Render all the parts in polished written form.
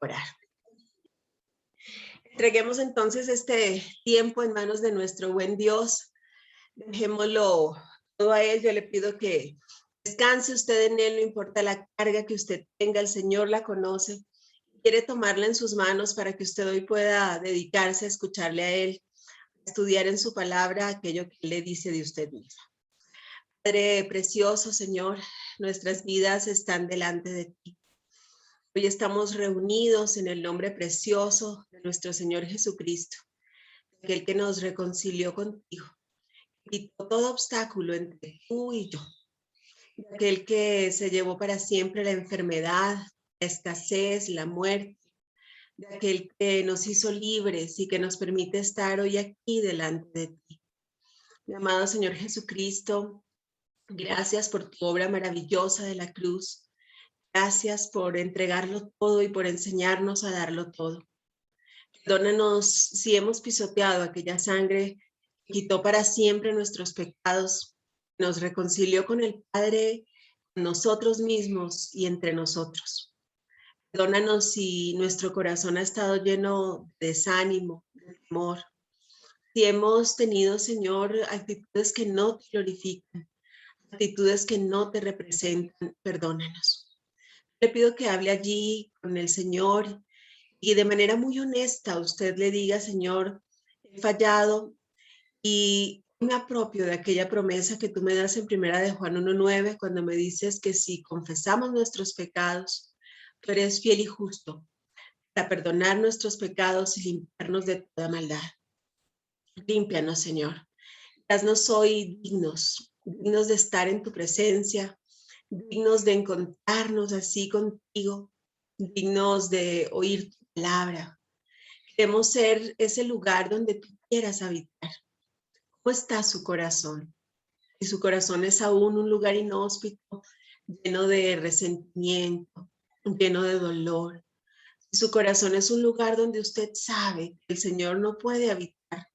Orar. Entreguemos entonces este tiempo en manos de nuestro buen Dios. Dejémoslo todo a Él. Yo le pido que descanse usted en Él, no importa la carga que usted tenga, el Señor la conoce. Quiere tomarla en sus manos para que usted hoy pueda dedicarse a escucharle a Él, a estudiar en su palabra aquello que Él le dice de usted mismo. Padre precioso, Señor, nuestras vidas están delante de ti. Hoy estamos reunidos en el nombre precioso de nuestro Señor Jesucristo, aquel que nos reconcilió contigo, quitó todo obstáculo entre tú y yo, aquel que se llevó para siempre la enfermedad, la escasez, la muerte, de aquel que nos hizo libres y que nos permite estar hoy aquí delante de ti. Mi amado Señor Jesucristo, gracias por tu obra maravillosa de la cruz. Gracias por entregarlo todo y por enseñarnos a darlo todo. Perdónanos si hemos pisoteado aquella sangre que quitó para siempre nuestros pecados, nos reconcilió con el Padre, con nosotros mismos y entre nosotros. Perdónanos si nuestro corazón ha estado lleno de desánimo, de temor. Si hemos tenido, Señor, actitudes que no te glorifican, actitudes que no te representan, perdónanos. Le pido que hable allí con el Señor y de manera muy honesta usted le diga: Señor, he fallado y me apropio de aquella promesa que tú me das en primera de Juan 1:9, cuando me dices que si confesamos nuestros pecados, tú eres fiel y justo para perdonar nuestros pecados y limpiarnos de toda maldad. Límpianos, Señor. Haznos hoy dignos de estar en tu presencia, dignos de encontrarnos así contigo, dignos de oír tu palabra. Queremos ser ese lugar donde tú quieras habitar. ¿Cómo está su corazón? Si su corazón es aún un lugar inhóspito, lleno de resentimiento, lleno de dolor. Si su corazón es un lugar donde usted sabe que el Señor no puede habitar,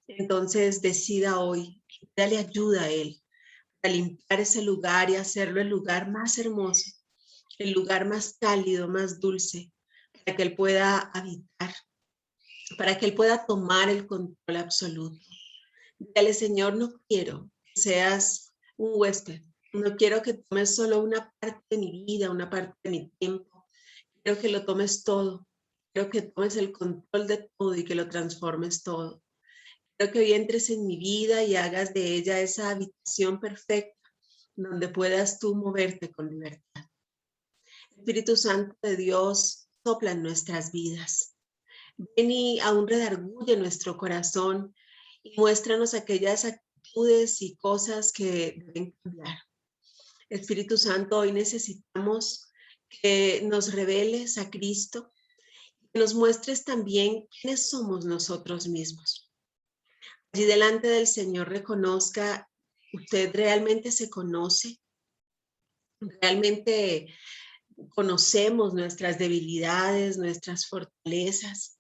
entonces decida hoy, dale ayuda a Él para limpiar ese lugar y hacerlo el lugar más hermoso, el lugar más cálido, más dulce, para que Él pueda habitar, para que Él pueda tomar el control absoluto. Dígale: Señor, no quiero que seas un huésped, no quiero que tomes solo una parte de mi vida, una parte de mi tiempo, quiero que lo tomes todo, quiero que tomes el control de todo y que lo transformes todo. Quiero que hoy entres en mi vida y hagas de ella esa habitación perfecta donde puedas tú moverte con libertad. Espíritu Santo de Dios, sopla en nuestras vidas. Ven y aún redarguye nuestro corazón y muéstranos aquellas actitudes y cosas que deben cambiar. Espíritu Santo, hoy necesitamos que nos reveles a Cristo, que nos muestres también quiénes somos nosotros mismos. Allí delante del Señor reconozca, usted realmente se conoce, realmente conocemos nuestras debilidades, nuestras fortalezas.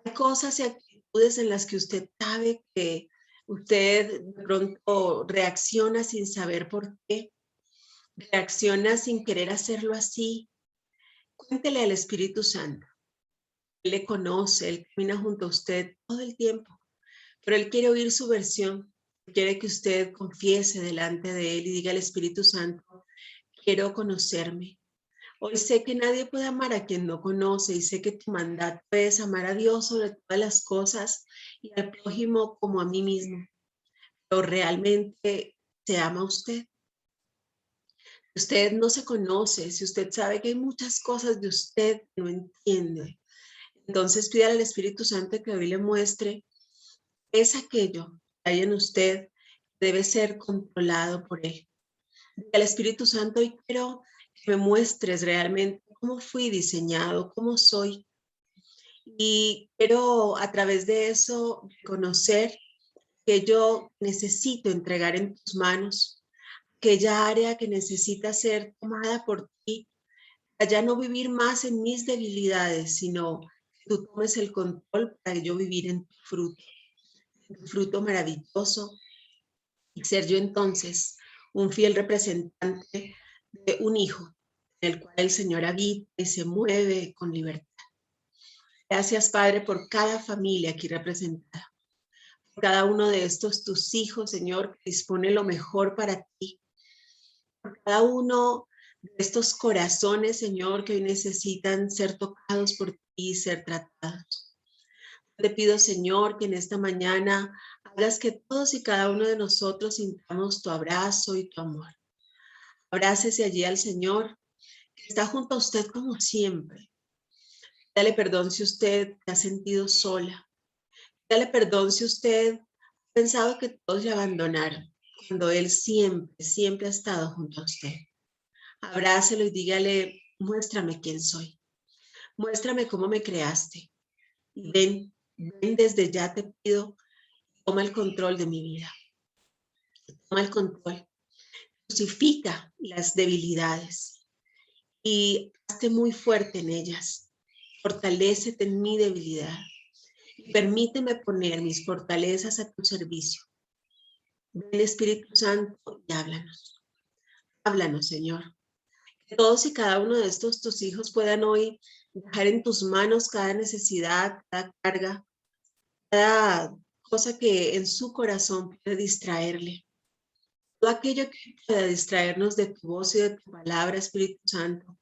Hay cosas y actitudes en las que usted sabe que usted de pronto reacciona sin saber por qué, reacciona sin querer hacerlo así. Cuéntele al Espíritu Santo. Él le conoce, Él camina junto a usted todo el tiempo, pero Él quiere oír su versión. Quiere que usted confiese delante de Él y diga al Espíritu Santo: quiero conocerme. Hoy sé que nadie puede amar a quien no conoce y sé que tu mandato es amar a Dios sobre todas las cosas y al prójimo como a mí mismo. Pero realmente se ama a usted. Si usted no se conoce, si usted sabe que hay muchas cosas de usted que no entiende, entonces pídale al Espíritu Santo que hoy le muestre es aquello que hay en usted que debe ser controlado por Él. Al Espíritu Santo, hoy quiero que me muestres realmente cómo fui diseñado, cómo soy. Y quiero a través de eso conocer que yo necesito entregar en tus manos, aquella área que necesita ser tomada por ti, para ya no vivir más en mis debilidades, sino que tú tomes el control para yo vivir en tu fruto maravilloso, y ser yo entonces un fiel representante de un hijo en el cual el Señor habita y se mueve con libertad. Gracias, Padre, por cada familia aquí representada, por cada uno de estos tus hijos, Señor, que dispone lo mejor para ti, por cada uno de estos corazones, Señor, que hoy necesitan ser tocados por ti y ser tratados. Te pido, Señor, que en esta mañana hagas que todos y cada uno de nosotros sintamos tu abrazo y tu amor. Abrácese allí al Señor, que está junto a usted como siempre. Dale perdón si usted se ha sentido sola. Dale perdón si usted ha pensado que todos le abandonaron, cuando Él siempre, siempre ha estado junto a usted. Abrácelo y dígale, muéstrame quién soy. Muéstrame cómo me creaste. Y ven desde ya te pido, toma el control de mi vida. Toma el control. Crucifica las debilidades y hazte muy fuerte en ellas. Fortalécete en mi debilidad y permíteme poner mis fortalezas a tu servicio. Ven, Espíritu Santo, y háblanos. Háblanos, Señor. Que todos y cada uno de estos tus hijos puedan hoy dejar en tus manos cada necesidad, cada carga, cada cosa que en su corazón puede distraerle. Todo aquello que pueda distraernos de tu voz y de tu palabra, Espíritu Santo,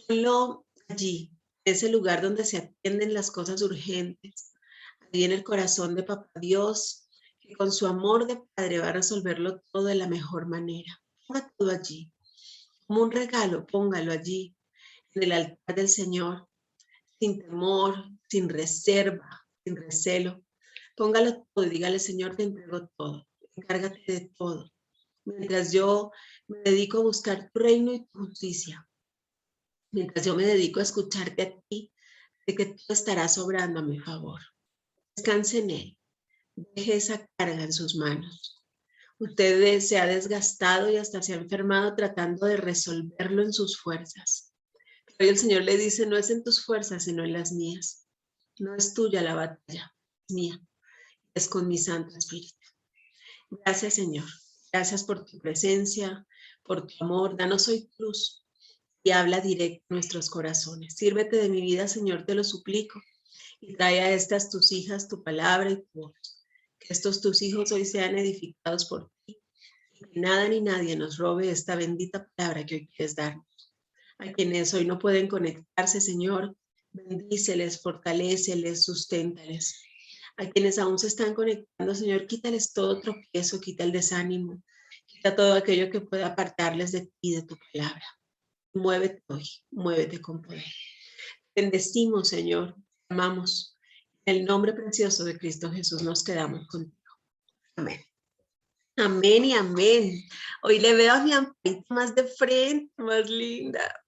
ponlo allí, en ese lugar donde se atienden las cosas urgentes, allí en el corazón de Papá Dios, que con su amor de Padre va a resolverlo todo de la mejor manera. Ponga todo allí, como un regalo, póngalo allí, en el altar del Señor, sin temor, sin reserva, sin recelo. Póngalo todo y dígale, Señor, te entrego todo, encárgate de todo. Mientras yo me dedico a buscar tu reino y tu justicia, mientras yo me dedico a escucharte a ti, de que tú estarás obrando a mi favor. Descanse en Él, deje esa carga en sus manos. Usted se ha desgastado y hasta se ha enfermado tratando de resolverlo en sus fuerzas. Pero hoy el Señor le dice, no es en tus fuerzas, sino en las mías. No es tuya la batalla, es mía, es con mi Santo Espíritu. Gracias, Señor. Gracias por tu presencia, por tu amor. Danos hoy luz y habla directo a nuestros corazones. Sírvete de mi vida, Señor, te lo suplico. Y trae a estas tus hijas tu palabra y tu voz. Que estos tus hijos hoy sean edificados por ti. Y que nada ni nadie nos robe esta bendita palabra que hoy quieres darnos. A quienes hoy no pueden conectarse, Señor, bendíceles, fortaléceles, susténtales. A quienes aún se están conectando, Señor, quítales todo tropiezo, quita el desánimo, quita todo aquello que pueda apartarles de ti, de tu palabra. Muévete hoy, muévete con poder. Bendecimos, Señor, amamos. En el nombre precioso de Cristo Jesús nos quedamos contigo. Amén. Amén y amén. Hoy le veo a mi Amparito más de frente, más linda.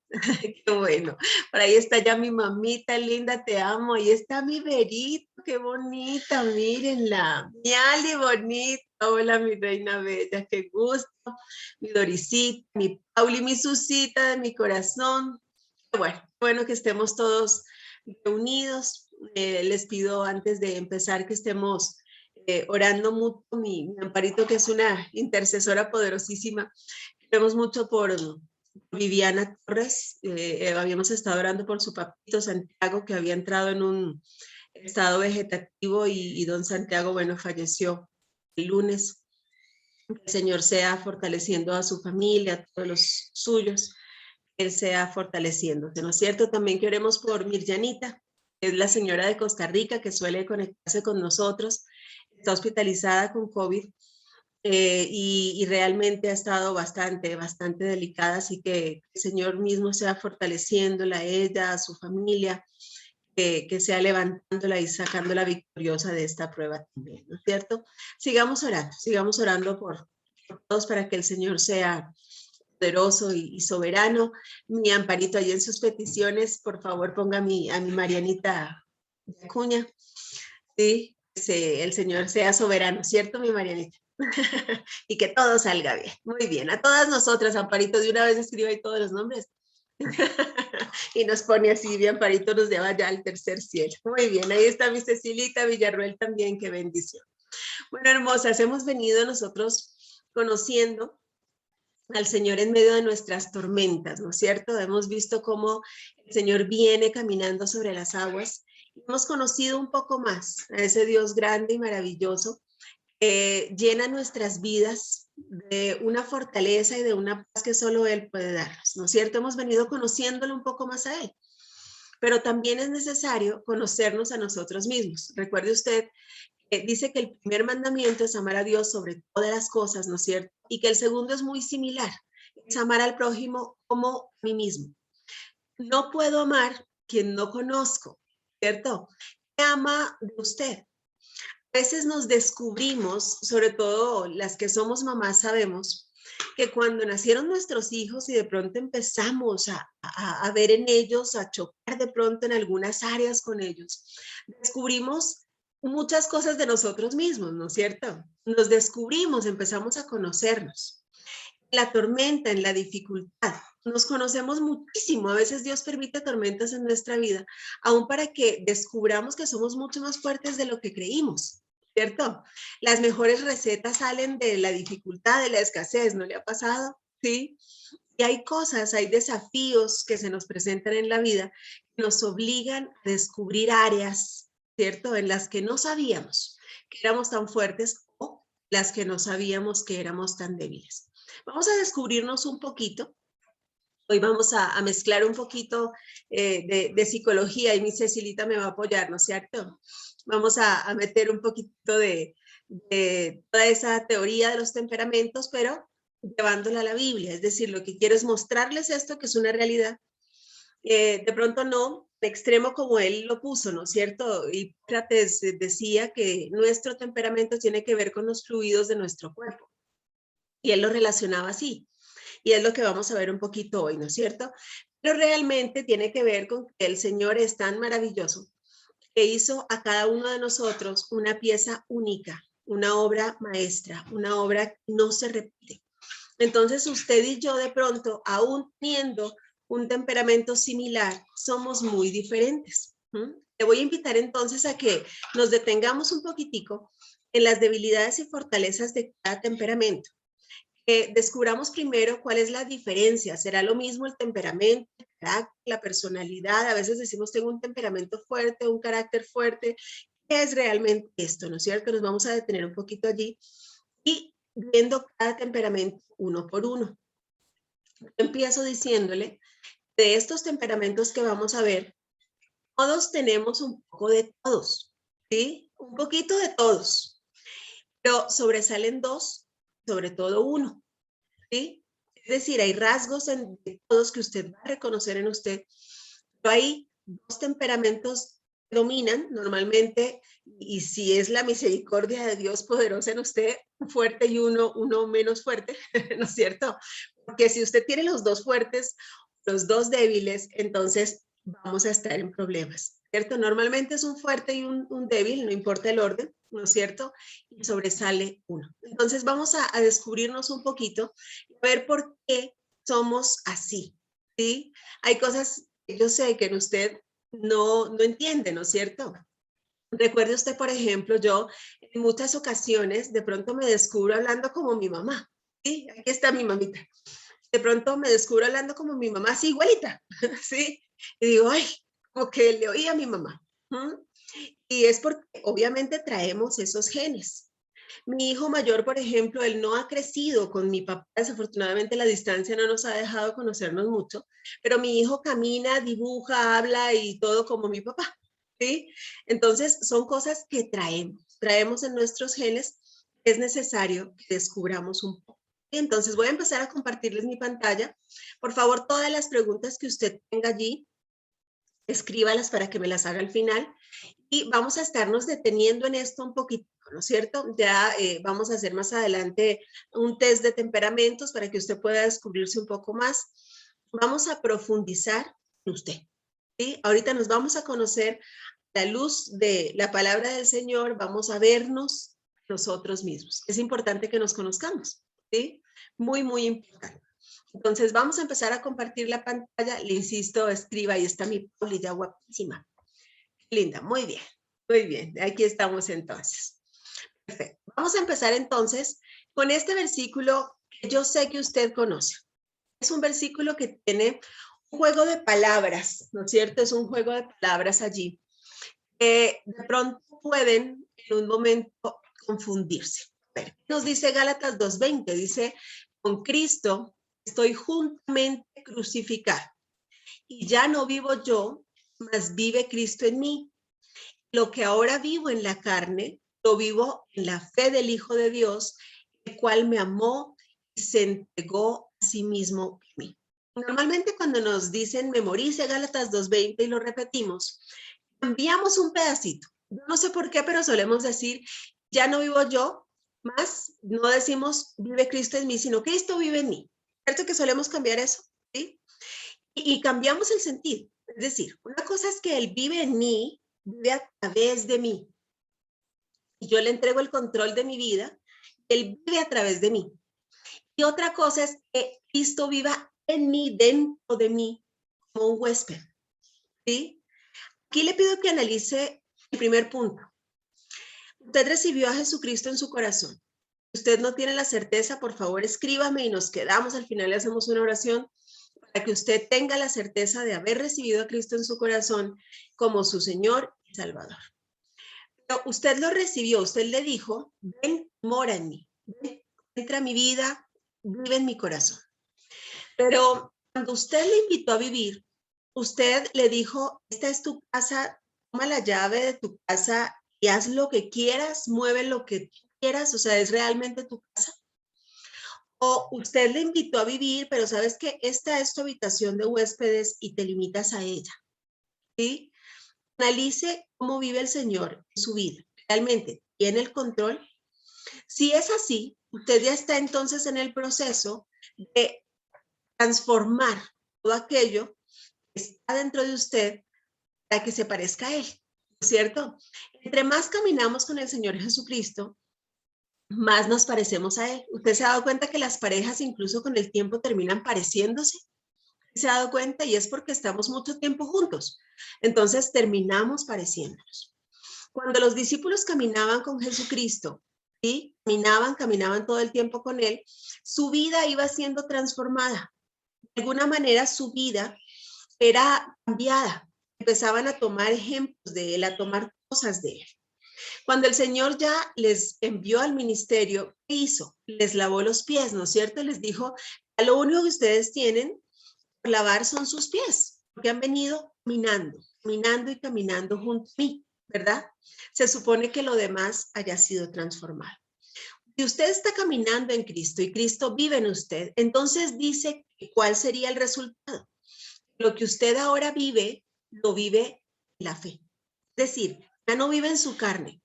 Qué bueno. Por ahí está ya mi mamita linda, te amo. Ahí está mi Berito, qué bonita, mírenla. Mi Ali bonita. Hola, mi reina bella, qué gusto. Mi Dorisita, mi Pauli, mi Susita de mi corazón. Bueno que estemos todos reunidos. Les pido antes de empezar que estemos orando mucho, mi Amparito, que es una intercesora poderosísima. Oremos mucho por Viviana Torres. Habíamos estado orando por su papito Santiago, que había entrado en un estado vegetativo y don Santiago, bueno, falleció el lunes. Que el Señor sea fortaleciendo a su familia, a todos los suyos, que Él sea fortaleciéndose, ¿no es cierto? También que oremos por Mirjanita, que es la señora de Costa Rica, que suele conectarse con nosotros, está hospitalizada con COVID. Y realmente ha estado bastante delicada, así que el Señor mismo sea fortaleciéndola a ella, a su familia, que sea levantándola y sacándola victoriosa de esta prueba también, ¿no es cierto? Sigamos orando por todos para que el Señor sea poderoso y soberano. Mi Amparito, allí en sus peticiones, por favor ponga a mi Marianita Acuña, sí, el Señor sea soberano, ¿cierto, mi Marianita? Y que todo salga bien. Muy bien. A todas nosotras, Amparito, de una vez escribe ahí todos los nombres. Y nos pone así, bien, Amparito nos lleva ya al tercer cielo. Muy bien, ahí está mi Cecilita Villarruel también, qué bendición. Bueno, hermosas, hemos venido nosotros conociendo al Señor en medio de nuestras tormentas, ¿no es cierto? Hemos visto cómo el Señor viene caminando sobre las aguas. Hemos conocido un poco más a ese Dios grande y maravilloso que llena nuestras vidas de una fortaleza y de una paz que solo Él puede darnos, ¿no es cierto? Hemos venido conociéndolo un poco más a Él, pero también es necesario conocernos a nosotros mismos. Recuerde usted, dice que el primer mandamiento es amar a Dios sobre todas las cosas, ¿no es cierto? Y que el segundo es muy similar, es amar al prójimo como a mí mismo. No puedo amar quien no conozco, ¿cierto? ¿Qué ama de usted? A veces nos descubrimos, sobre todo las que somos mamás, sabemos que cuando nacieron nuestros hijos y de pronto empezamos a ver en ellos, a chocar de pronto en algunas áreas con ellos, descubrimos muchas cosas de nosotros mismos, ¿no es cierto? Nos descubrimos, empezamos a conocernos. En la tormenta, en la dificultad, nos conocemos muchísimo. A veces Dios permite tormentas en nuestra vida, aún para que descubramos que somos mucho más fuertes de lo que creímos. ¿Cierto? Las mejores recetas salen de la dificultad, de la escasez, ¿no le ha pasado? Sí. Y hay cosas, hay desafíos que se nos presentan en la vida que nos obligan a descubrir áreas, ¿cierto? En las que no sabíamos que éramos tan fuertes o las que no sabíamos que éramos tan débiles. Vamos a descubrirnos un poquito. Hoy vamos a mezclar un poquito de psicología y mi Cecilita me va a apoyar, ¿no es cierto? Vamos a meter un poquito de toda esa teoría de los temperamentos, pero llevándola a la Biblia. Es decir, lo que quiero es mostrarles esto, que es una realidad. De pronto no, de extremo como él lo puso, ¿no es cierto? Hipócrates decía que nuestro temperamento tiene que ver con los fluidos de nuestro cuerpo. Y él lo relacionaba así. Y es lo que vamos a ver un poquito hoy, ¿no es cierto? Pero realmente tiene que ver con que el Señor es tan maravilloso que hizo a cada uno de nosotros una pieza única, una obra maestra, una obra que no se repite. Entonces usted y yo de pronto, aún teniendo un temperamento similar, somos muy diferentes. Te voy a invitar entonces a que nos detengamos un poquitico en las debilidades y fortalezas de cada temperamento. Descubramos primero cuál es la diferencia. ¿Será lo mismo el temperamento, el carácter, la personalidad? A veces decimos tengo un temperamento fuerte, un carácter fuerte. ¿Qué es realmente esto? ¿No es cierto? Nos vamos a detener un poquito allí y viendo cada temperamento uno por uno. Yo empiezo diciéndole, de estos temperamentos que vamos a ver, todos tenemos un poco de todos, ¿sí? Un poquito de todos, pero sobresalen dos, sobre todo uno. ¿Sí? Es decir, hay rasgos en todos que usted va a reconocer en usted, pero hay dos temperamentos que dominan normalmente, y si es la misericordia de Dios poderosa en usted, fuerte y uno menos fuerte, ¿no es cierto? Porque si usted tiene los dos fuertes, los dos débiles, entonces vamos a estar en problemas, ¿cierto? Normalmente es un fuerte y un débil, no importa el orden, ¿no es cierto? Y sobresale uno. Entonces vamos a descubrirnos un poquito y a ver por qué somos así, ¿sí? Hay cosas que yo sé que en usted no entiende, ¿no es cierto? Recuerde usted, por ejemplo, yo en muchas ocasiones de pronto me descubro hablando como mi mamá, ¿sí? Aquí está mi mamita. De pronto me descubro hablando como mi mamá, así igualita, ¿sí? Y digo, ay, como que le oí a mi mamá. Y es porque obviamente traemos esos genes. Mi hijo mayor, por ejemplo, él no ha crecido con mi papá. Desafortunadamente la distancia no nos ha dejado conocernos mucho, pero mi hijo camina, dibuja, habla y todo como mi papá, ¿sí? Entonces son cosas que traemos en nuestros genes. Es necesario que descubramos un poco. Entonces voy a empezar a compartirles mi pantalla. Por favor, todas las preguntas que usted tenga allí, escríbalas para que me las haga al final. Y vamos a estarnos deteniendo en esto un poquito, ¿no es cierto? Ya vamos a hacer más adelante un test de temperamentos para que usted pueda descubrirse un poco más. Vamos a profundizar en usted, ¿sí? Ahorita nos vamos a conocer a la luz de la palabra del Señor, vamos a vernos nosotros mismos. Es importante que nos conozcamos, ¿sí? Muy, muy importante. Entonces vamos a empezar a compartir la pantalla. Le insisto, escriba, ahí está mi polilla guapísima. Linda, muy bien, muy bien. Aquí estamos entonces. Perfecto. Vamos a empezar entonces con este versículo que yo sé que usted conoce. Es un versículo que tiene un juego de palabras, ¿no es cierto? Es un juego de palabras allí. De pronto pueden en un momento confundirse. A ver, nos dice Gálatas 2:20, dice, con Cristo estoy juntamente crucificado y ya no vivo yo, mas vive Cristo en mí. Lo que ahora vivo en la carne, lo vivo en la fe del Hijo de Dios, el cual me amó y se entregó a sí mismo por mí. Normalmente cuando nos dicen memorice Gálatas 2:20 y lo repetimos, cambiamos un pedacito. No sé por qué, pero solemos decir, ya no vivo yo, más no decimos vive Cristo en mí, sino Cristo vive en mí. ¿Cierto que solemos cambiar eso? ¿Sí? Y cambiamos el sentido. Es decir, una cosa es que Él vive en mí, vive a través de mí. Y yo le entrego el control de mi vida, Él vive a través de mí. Y otra cosa es que Cristo viva en mí, dentro de mí, como un huésped. ¿Sí? Aquí le pido que analice el primer punto. Usted recibió a Jesucristo en su corazón. Usted no tiene la certeza, por favor escríbame y nos quedamos al final, le hacemos una oración para que usted tenga la certeza de haber recibido a Cristo en su corazón como su Señor y Salvador. Pero usted lo recibió, usted le dijo, ven, mora en mí, ven, entra a mi vida, vive en mi corazón. Pero cuando usted le invitó a vivir, usted le dijo, esta es tu casa, toma la llave de tu casa y haz lo que quieras, mueve lo que quieras, o sea, es realmente tu casa. O usted le invitó a vivir, pero sabes que esta es tu habitación de huéspedes y te limitas a ella, ¿sí? Analice cómo vive el Señor en su vida. ¿Realmente tiene el control? Si es así, usted ya está entonces en el proceso de transformar todo aquello que está dentro de usted para que se parezca a Él, ¿no es cierto? Entre más caminamos con el Señor Jesucristo, más nos parecemos a Él. ¿Usted se ha dado cuenta que las parejas incluso con el tiempo terminan pareciéndose? ¿Se ha dado cuenta? Y es porque estamos mucho tiempo juntos. Entonces terminamos pareciéndonos. Cuando los discípulos caminaban con Jesucristo, ¿sí? Caminaban todo el tiempo con Él, su vida iba siendo transformada. De alguna manera su vida era cambiada. Empezaban a tomar ejemplos de Él, a tomar cosas de Él. Cuando el Señor ya les envió al ministerio, ¿qué hizo? Les lavó los pies, ¿no es cierto? Les dijo, lo único que ustedes tienen por lavar son sus pies, porque han venido caminando y caminando junto a mí, ¿verdad? Se supone que lo demás haya sido transformado. Si usted está caminando en Cristo y Cristo vive en usted, entonces dice cuál sería el resultado. Lo que usted ahora vive, lo vive en la fe. Es decir, ya no vive en su carne.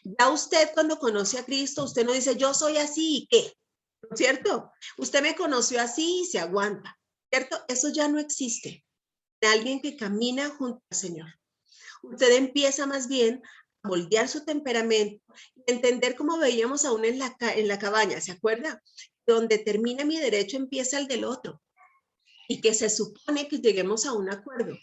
Ya usted cuando conoce a Cristo, usted no dice, yo soy así y qué, ¿no es cierto? Usted me conoció así y se aguanta, ¿cierto? Eso ya no existe. De alguien que camina junto al Señor. Usted empieza más bien a moldear su temperamento y entender como veíamos aún en la cabaña, ¿se acuerda? Donde termina mi derecho empieza el del otro y que se supone que lleguemos a un acuerdo,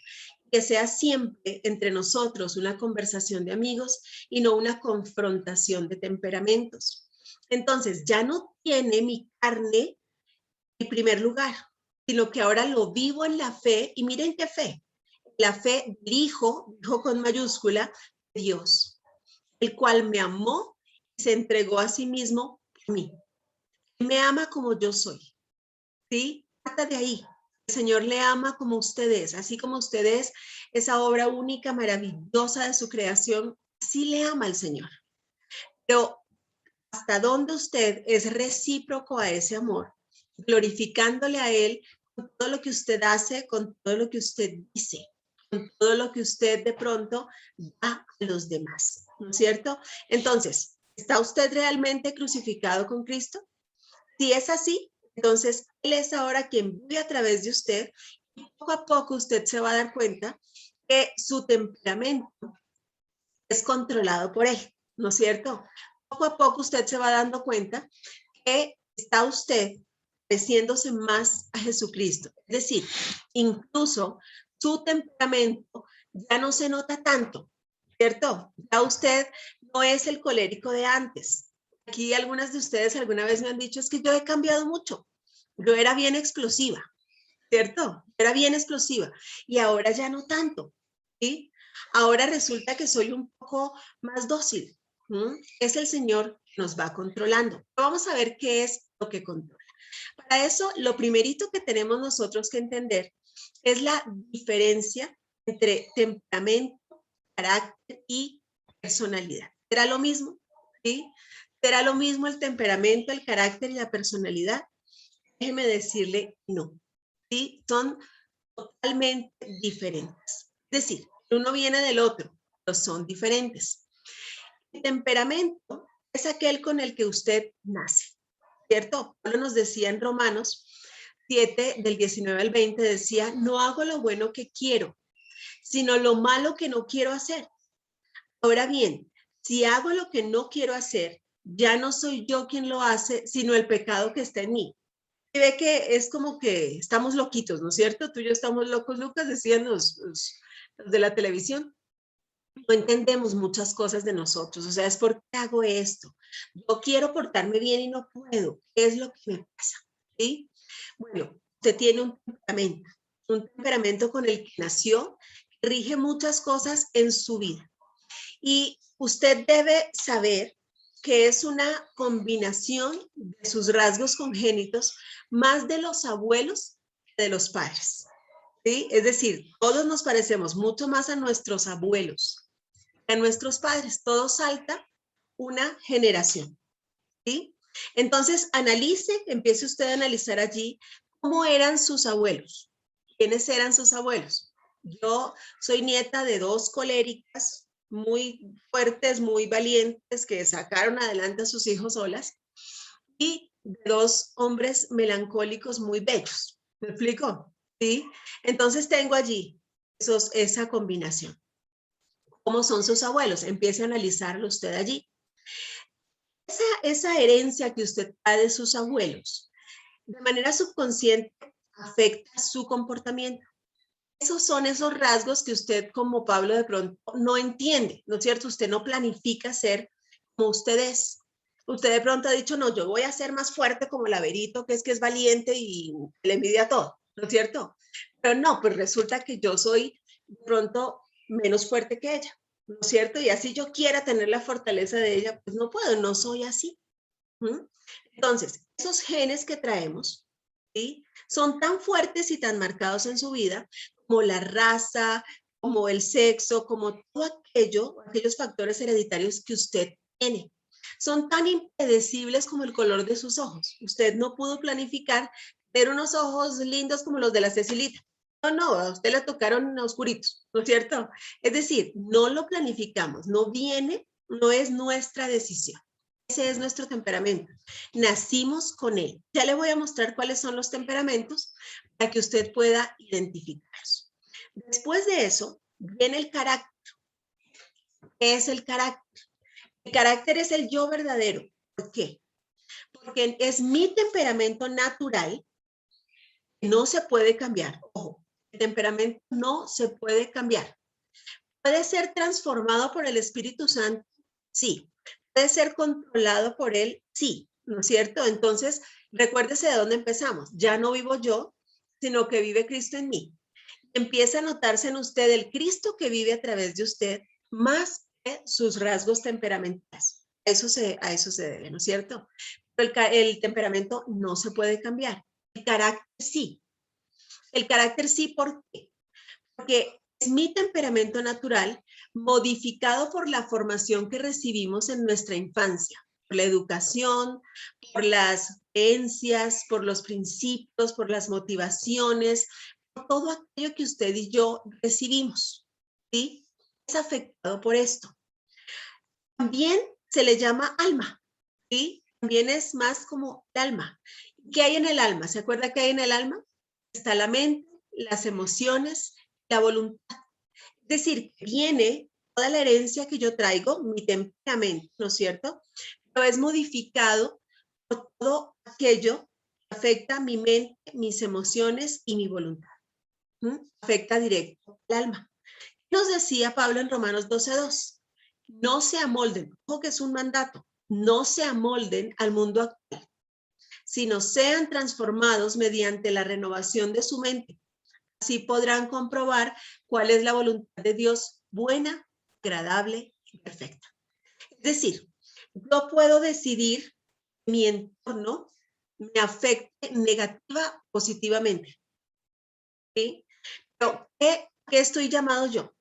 que sea siempre entre nosotros una conversación de amigos y no una confrontación de temperamentos. Entonces, ya no tiene mi carne en primer lugar, sino que ahora lo vivo en la fe y miren qué fe. La fe del Hijo con mayúscula, Dios, el cual me amó y se entregó a sí mismo por mí. Me ama como yo soy, ¿sí? Trata de ahí. El Señor le ama como usted es, así como usted es, esa obra única, maravillosa de su creación, así le ama al Señor. Pero hasta dónde usted es recíproco a ese amor, glorificándole a Él con todo lo que usted hace, con todo lo que usted dice, con todo lo que usted de pronto da a los demás, ¿no es cierto? Entonces, ¿está usted realmente crucificado con Cristo? Si es así, entonces Él es ahora quien vive a través de usted y poco a poco usted se va a dar cuenta que su temperamento es controlado por Él, ¿no es cierto? Poco a poco usted se va dando cuenta que está usted pareciéndose más a Jesucristo. Es decir, incluso su temperamento ya no se nota tanto, ¿cierto? Ya usted no es el colérico de antes. Aquí algunas de ustedes alguna vez me han dicho, es que yo he cambiado mucho. Yo era bien explosiva, ¿cierto? Era bien explosiva y ahora ya no tanto, ¿sí? Ahora resulta que soy un poco más dócil. Es el Señor que nos va controlando. Vamos a ver qué es lo que controla. Para eso, lo primerito que tenemos nosotros que entender es la diferencia entre temperamento, carácter y personalidad. ¿Será lo mismo? ¿Sí? ¿Será lo mismo el temperamento, el carácter y la personalidad? Déjeme decirle no. ¿Sí? Son totalmente diferentes. Es decir, uno viene del otro, pero son diferentes. El temperamento es aquel con el que usted nace, ¿cierto? Pablo nos decía en Romanos 7, del 19 al 20, decía, no hago lo bueno que quiero, sino lo malo que no quiero hacer. Ahora bien, si hago lo que no quiero hacer, ya no soy yo quien lo hace, sino el pecado que está en mí. Y ve que es como que estamos loquitos, ¿no es cierto? Tú y yo estamos locos, Lucas, decían los de la televisión. No entendemos muchas cosas de nosotros, o sea, es por qué hago esto. Yo quiero portarme bien y no puedo. ¿Qué es lo que me pasa? ¿Sí? Bueno, usted tiene un temperamento con el que nació, que rige muchas cosas en su vida. Y usted debe saber que es una combinación de sus rasgos congénitos más de los abuelos que de los padres. ¿Sí? Es decir, todos nos parecemos mucho más a nuestros abuelos que a nuestros padres. Todo salta una generación. ¿Sí? Entonces, analice, empiece usted a analizar allí cómo eran sus abuelos. ¿Quiénes eran sus abuelos? Yo soy nieta de dos coléricas muy fuertes, muy valientes, que sacaron adelante a sus hijos solas, y de dos hombres melancólicos muy bellos. ¿Me explico? ¿Sí? Entonces tengo allí esa combinación. ¿Cómo son sus abuelos? Empiece a analizarlo usted allí. Esa herencia que usted trae de sus abuelos, de manera subconsciente, afecta su comportamiento. Esos son esos rasgos que usted, como Pablo, de pronto no entiende, ¿no es cierto? Usted no planifica ser como usted es. Usted de pronto ha dicho, no, yo voy a ser más fuerte como el Averito, que es valiente y le envidia todo, ¿no es cierto? Pero no, pues resulta que yo soy de pronto menos fuerte que ella, ¿no es cierto? Y así yo quiera tener la fortaleza de ella, pues no puedo, no soy así. Entonces, esos genes que traemos, ¿sí? Son tan fuertes y tan marcados en su vida como la raza, como el sexo, como todo aquello, aquellos factores hereditarios que usted tiene. Son tan impredecibles como el color de sus ojos. Usted no pudo planificar tener unos ojos lindos como los de la Cecilita. No, no, a usted le tocaron oscuritos, ¿no es cierto? Es decir, no lo planificamos, no viene, no es nuestra decisión. Ese es nuestro temperamento. Nacimos con él. Ya le voy a mostrar cuáles son los temperamentos para que usted pueda identificarlos. Después de eso, viene el carácter. ¿Qué es el carácter? El carácter es el yo verdadero. ¿Por qué? Porque es mi temperamento natural, no se puede cambiar. Ojo, el temperamento no se puede cambiar. ¿Puede ser transformado por el Espíritu Santo? Sí. ¿Puede ser controlado por él? Sí, ¿no es cierto? Entonces, recuérdese de dónde empezamos. Ya no vivo yo, sino que vive Cristo en mí. Empieza a notarse en usted el Cristo que vive a través de usted, más que sus rasgos temperamentales. A eso se debe, ¿no es cierto? Pero el temperamento no se puede cambiar. El carácter sí. El carácter sí, ¿por qué? Porque es mi temperamento natural modificado por la formación que recibimos en nuestra infancia, por la educación, por las creencias, por los principios, por las motivaciones, por todo aquello que usted y yo recibimos, ¿sí? Es afectado por esto. También se le llama alma, ¿sí? También es más como el alma. ¿Qué hay en el alma? ¿Se acuerda qué hay en el alma? Está la mente, las emociones, la voluntad. Es decir, viene toda la herencia que yo traigo, mi temperamento, ¿no es cierto? Pero es modificado por todo aquello que afecta mi mente, mis emociones y mi voluntad. Afecta directo al alma. Nos decía Pablo en Romanos 12:2, no se amolden, ojo que es un mandato, no se amolden al mundo actual, sino sean transformados mediante la renovación de su mente. Así podrán comprobar cuál es la voluntad de Dios, buena, agradable y perfecta. Es decir, yo puedo decidir que mi entorno me afecte negativa o positivamente. ¿Sí? Pero ¿qué estoy llamado yo?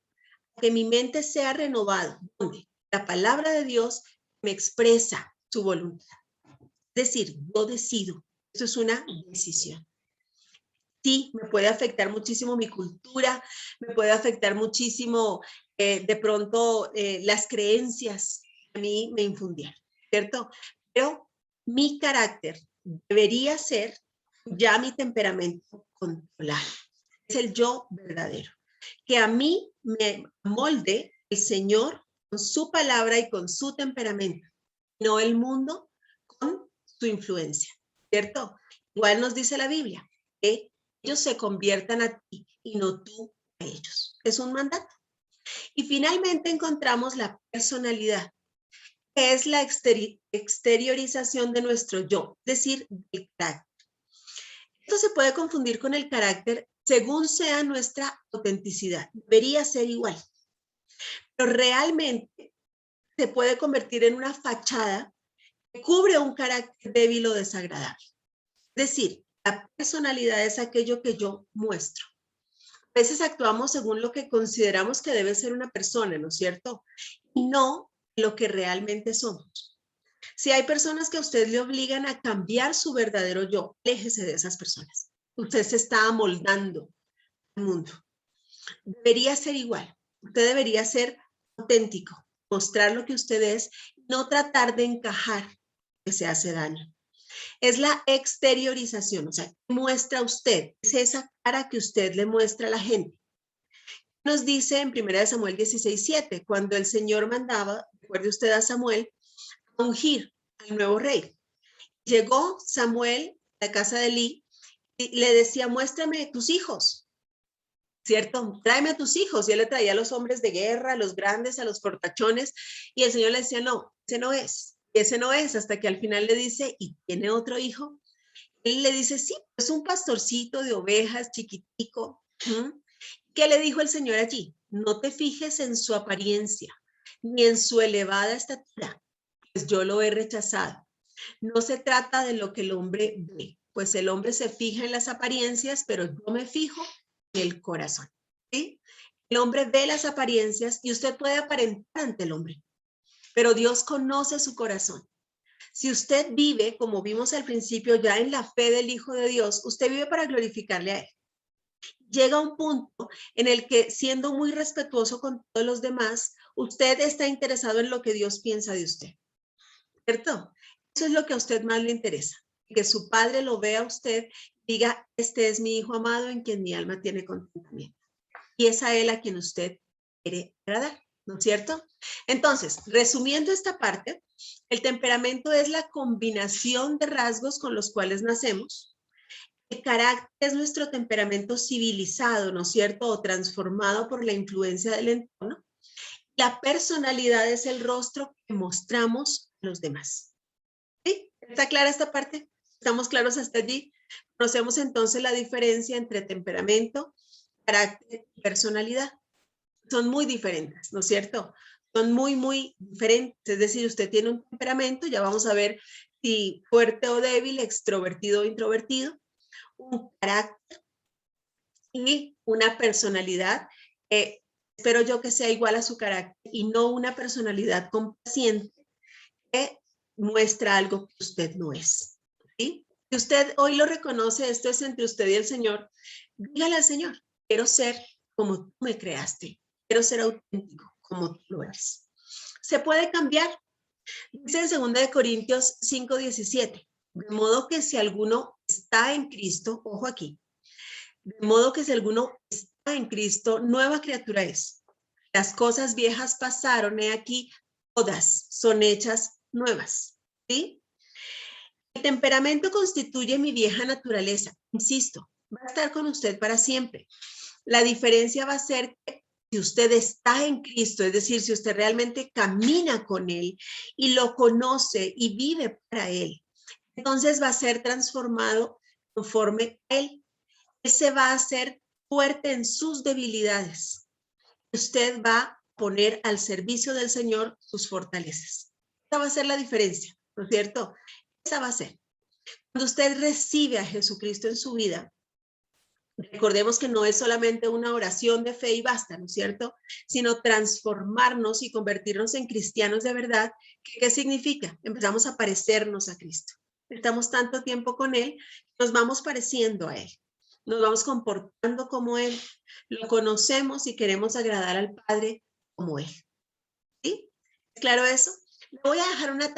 Que mi mente sea renovada, donde la palabra de Dios me expresa su voluntad. Es decir, yo decido. Eso es una decisión. Sí, me puede afectar muchísimo mi cultura, me puede afectar muchísimo de pronto las creencias que a mí me infundieron, ¿cierto? Pero mi carácter debería ser ya mi temperamento controlado. Es el yo verdadero. Que a mí me molde el Señor con su palabra y con su temperamento, no el mundo con su influencia, ¿cierto? Igual nos dice la Biblia, que ellos se conviertan a ti y no tú a ellos. Es un mandato. Y finalmente encontramos la personalidad, que es la exteriorización de nuestro yo, es decir, del carácter. Esto se puede confundir con el carácter según sea nuestra autenticidad. Debería ser igual. Pero realmente se puede convertir en una fachada que cubre un carácter débil o desagradable. Es decir, la personalidad es aquello que yo muestro. A veces actuamos según lo que consideramos que debe ser una persona, ¿no es cierto? Y no lo que realmente somos. Si hay personas que a usted le obligan a cambiar su verdadero yo, aléjese de esas personas. Usted se está amoldando al mundo. Debería ser igual. Usted debería ser auténtico, mostrar lo que usted es, no tratar de encajar, que se hace daño. Es la exteriorización, o sea, muestra usted, es esa cara que usted le muestra a la gente. Nos dice en 1 Samuel 16:7, cuando el Señor mandaba, recuerde usted a Samuel, a ungir al nuevo rey. Llegó Samuel a la casa de Elí y le decía, muéstrame tus hijos, ¿cierto? Tráeme a tus hijos. Y él le traía a los hombres de guerra, a los grandes, a los fortachones, y el Señor le decía, no, ese no es, hasta que al final le dice, ¿y tiene otro hijo? Él le dice, sí, es un pastorcito de ovejas chiquitico. ¿Qué le dijo el Señor allí? No te fijes en su apariencia, ni en su elevada estatura, pues yo lo he rechazado. No se trata de lo que el hombre ve, pues el hombre se fija en las apariencias, pero yo me fijo en el corazón. ¿Sí? El hombre ve las apariencias y usted puede aparentar ante el hombre, pero Dios conoce su corazón. Si usted vive, como vimos al principio, ya en la fe del Hijo de Dios, usted vive para glorificarle a Él. Llega un punto en el que, siendo muy respetuoso con todos los demás, usted está interesado en lo que Dios piensa de usted, ¿cierto? Eso es lo que a usted más le interesa, que su padre lo vea a usted, diga, este es mi hijo amado en quien mi alma tiene contentamiento. Y es a él a quien usted quiere agradar, ¿no es cierto? Entonces, resumiendo esta parte, el temperamento es la combinación de rasgos con los cuales nacemos. El carácter es nuestro temperamento civilizado, ¿no es cierto? O transformado por la influencia del entorno. La personalidad es el rostro que mostramos a los demás. ¿Sí? ¿Está clara esta parte? ¿Estamos claros hasta allí? Conocemos entonces la diferencia entre temperamento, carácter y personalidad. Son muy diferentes, ¿no es cierto? Son muy, muy diferentes. Es decir, usted tiene un temperamento, ya vamos a ver si fuerte o débil, extrovertido o introvertido, un carácter y una personalidad. Espero yo que sea igual a su carácter y no una personalidad complaciente que muestra algo que usted no es. ¿Sí? Si usted hoy lo reconoce, esto es entre usted y el Señor, dígale al Señor, quiero ser como tú me creaste, quiero ser auténtico como tú lo eres. Se puede cambiar. Dice en 2 Corintios 5:17, de modo que si alguno está en Cristo, ojo aquí, de modo que si alguno está en Cristo, nueva criatura es. Las cosas viejas pasaron, he aquí, todas son hechas nuevas. ¿Sí? El temperamento constituye mi vieja naturaleza. Insisto, va a estar con usted para siempre. La diferencia va a ser que si usted está en Cristo, es decir, si usted realmente camina con Él y lo conoce y vive para Él, entonces va a ser transformado conforme a Él. Él se va a hacer fuerte en sus debilidades. Usted va a poner al servicio del Señor sus fortalezas. Esa va a ser la diferencia, ¿no es cierto? Esa va a ser. Cuando usted recibe a Jesucristo en su vida, recordemos que no es solamente una oración de fe y basta, ¿no es cierto? Sino transformarnos y convertirnos en cristianos de verdad. ¿Qué significa? Empezamos a parecernos a Cristo. Estamos tanto tiempo con Él, nos vamos pareciendo a Él. Nos vamos comportando como Él. Lo conocemos y queremos agradar al Padre como Él. ¿Sí? ¿Es claro eso? Le voy a dejar una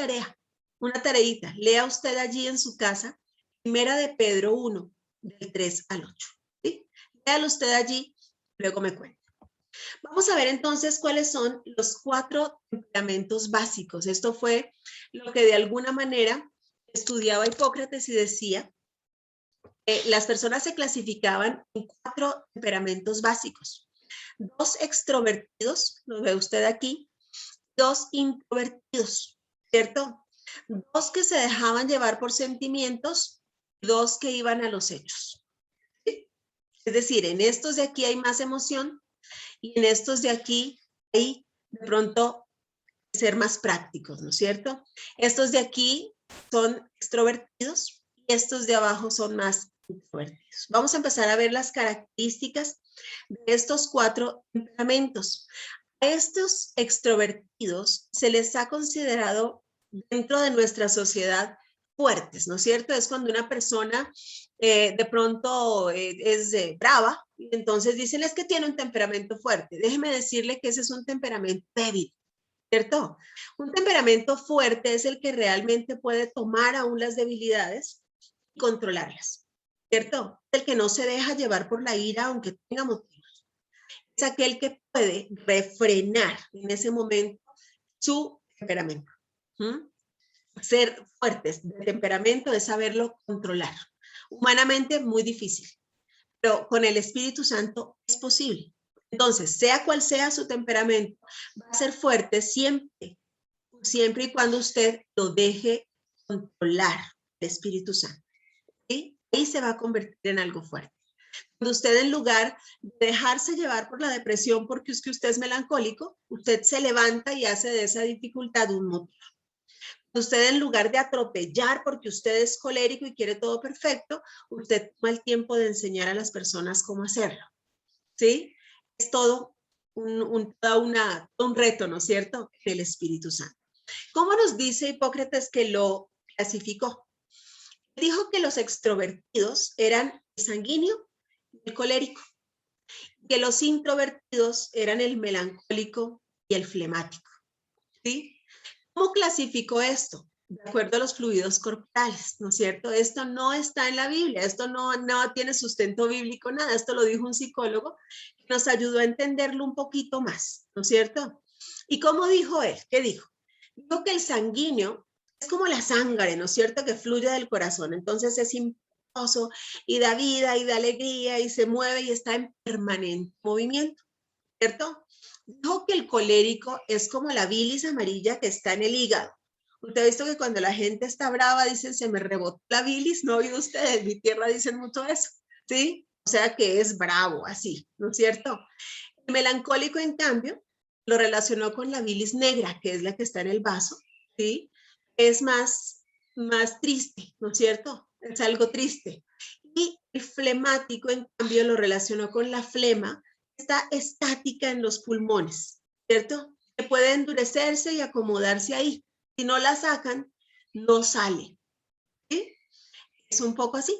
tareita. Lea usted allí en su casa, Primera de Pedro 1, del 3 al 8. ¿Sí? Léalo usted allí, luego me cuenta. Vamos a ver entonces cuáles son los 4 temperamentos básicos. Esto fue lo que de alguna manera estudiaba Hipócrates y decía que las personas se clasificaban en 4 temperamentos básicos. 2 extrovertidos, lo ve usted aquí, 2 introvertidos, ¿cierto? 2 que se dejaban llevar por sentimientos, 2 que iban a los hechos. ¿Sí? Es decir, en estos de aquí hay más emoción y en estos de aquí hay de pronto ser más prácticos, ¿no es cierto? Estos de aquí son extrovertidos y estos de abajo son más introvertidos. Vamos a empezar a ver las características de estos 4 temperamentos. A estos extrovertidos se les ha considerado dentro de nuestra sociedad fuertes, ¿no es cierto? Es cuando una persona de pronto es brava, y entonces dicen es que tiene un temperamento fuerte. Déjeme decirle que ese es un temperamento débil, ¿cierto? Un temperamento fuerte es el que realmente puede tomar aún las debilidades y controlarlas, ¿cierto? El que no se deja llevar por la ira aunque tenga motivos. Es aquel que puede refrenar en ese momento su temperamento. ¿Mm? Ser fuertes de temperamento es saberlo controlar. Humanamente muy difícil, pero con el Espíritu Santo es posible. Entonces, sea cual sea su temperamento, va a ser fuerte siempre, siempre y cuando usted lo deje controlar el Espíritu Santo. ¿Sí? Ahí se va a convertir en algo fuerte. Cuando usted en lugar de dejarse llevar por la depresión porque es que usted es melancólico, usted se levanta y hace de esa dificultad un motor. Usted en lugar de atropellar porque usted es colérico y quiere todo perfecto, usted toma el tiempo de enseñar a las personas cómo hacerlo. ¿Sí? Es todo un reto, ¿no es cierto? El Espíritu Santo. ¿Cómo nos dice Hipócrates que lo clasificó? Dijo que los extrovertidos eran el sanguíneo y el colérico, que los introvertidos eran el melancólico y el flemático. ¿Sí? ¿Cómo clasificó esto? De acuerdo a los fluidos corporales, ¿no es cierto? Esto no está en la Biblia, esto no tiene sustento bíblico, nada, esto lo dijo un psicólogo que nos ayudó a entenderlo un poquito más, ¿no es cierto? ¿Y cómo dijo él? ¿Qué dijo? Dijo que el sanguíneo es como la sangre, ¿no es cierto? Que fluye del corazón, entonces es impulsoso y da vida y da alegría y se mueve y está en permanente movimiento, ¿cierto? Dijo que el colérico es como la bilis amarilla que está en el hígado. Usted ha visto que cuando la gente está brava dicen se me rebotó la bilis, ¿no ha oído ustedes? En mi tierra dicen mucho eso, ¿sí? O sea que es bravo, así, ¿no es cierto? El melancólico, en cambio, lo relacionó con la bilis negra, que es la que está en el vaso, ¿sí? Es más triste, ¿no es cierto? Es algo triste. Y el flemático, en cambio, lo relacionó con la flema, está estática en los pulmones, ¿cierto? Que puede endurecerse y acomodarse ahí. Si no la sacan, no sale. ¿Sí? Es un poco así.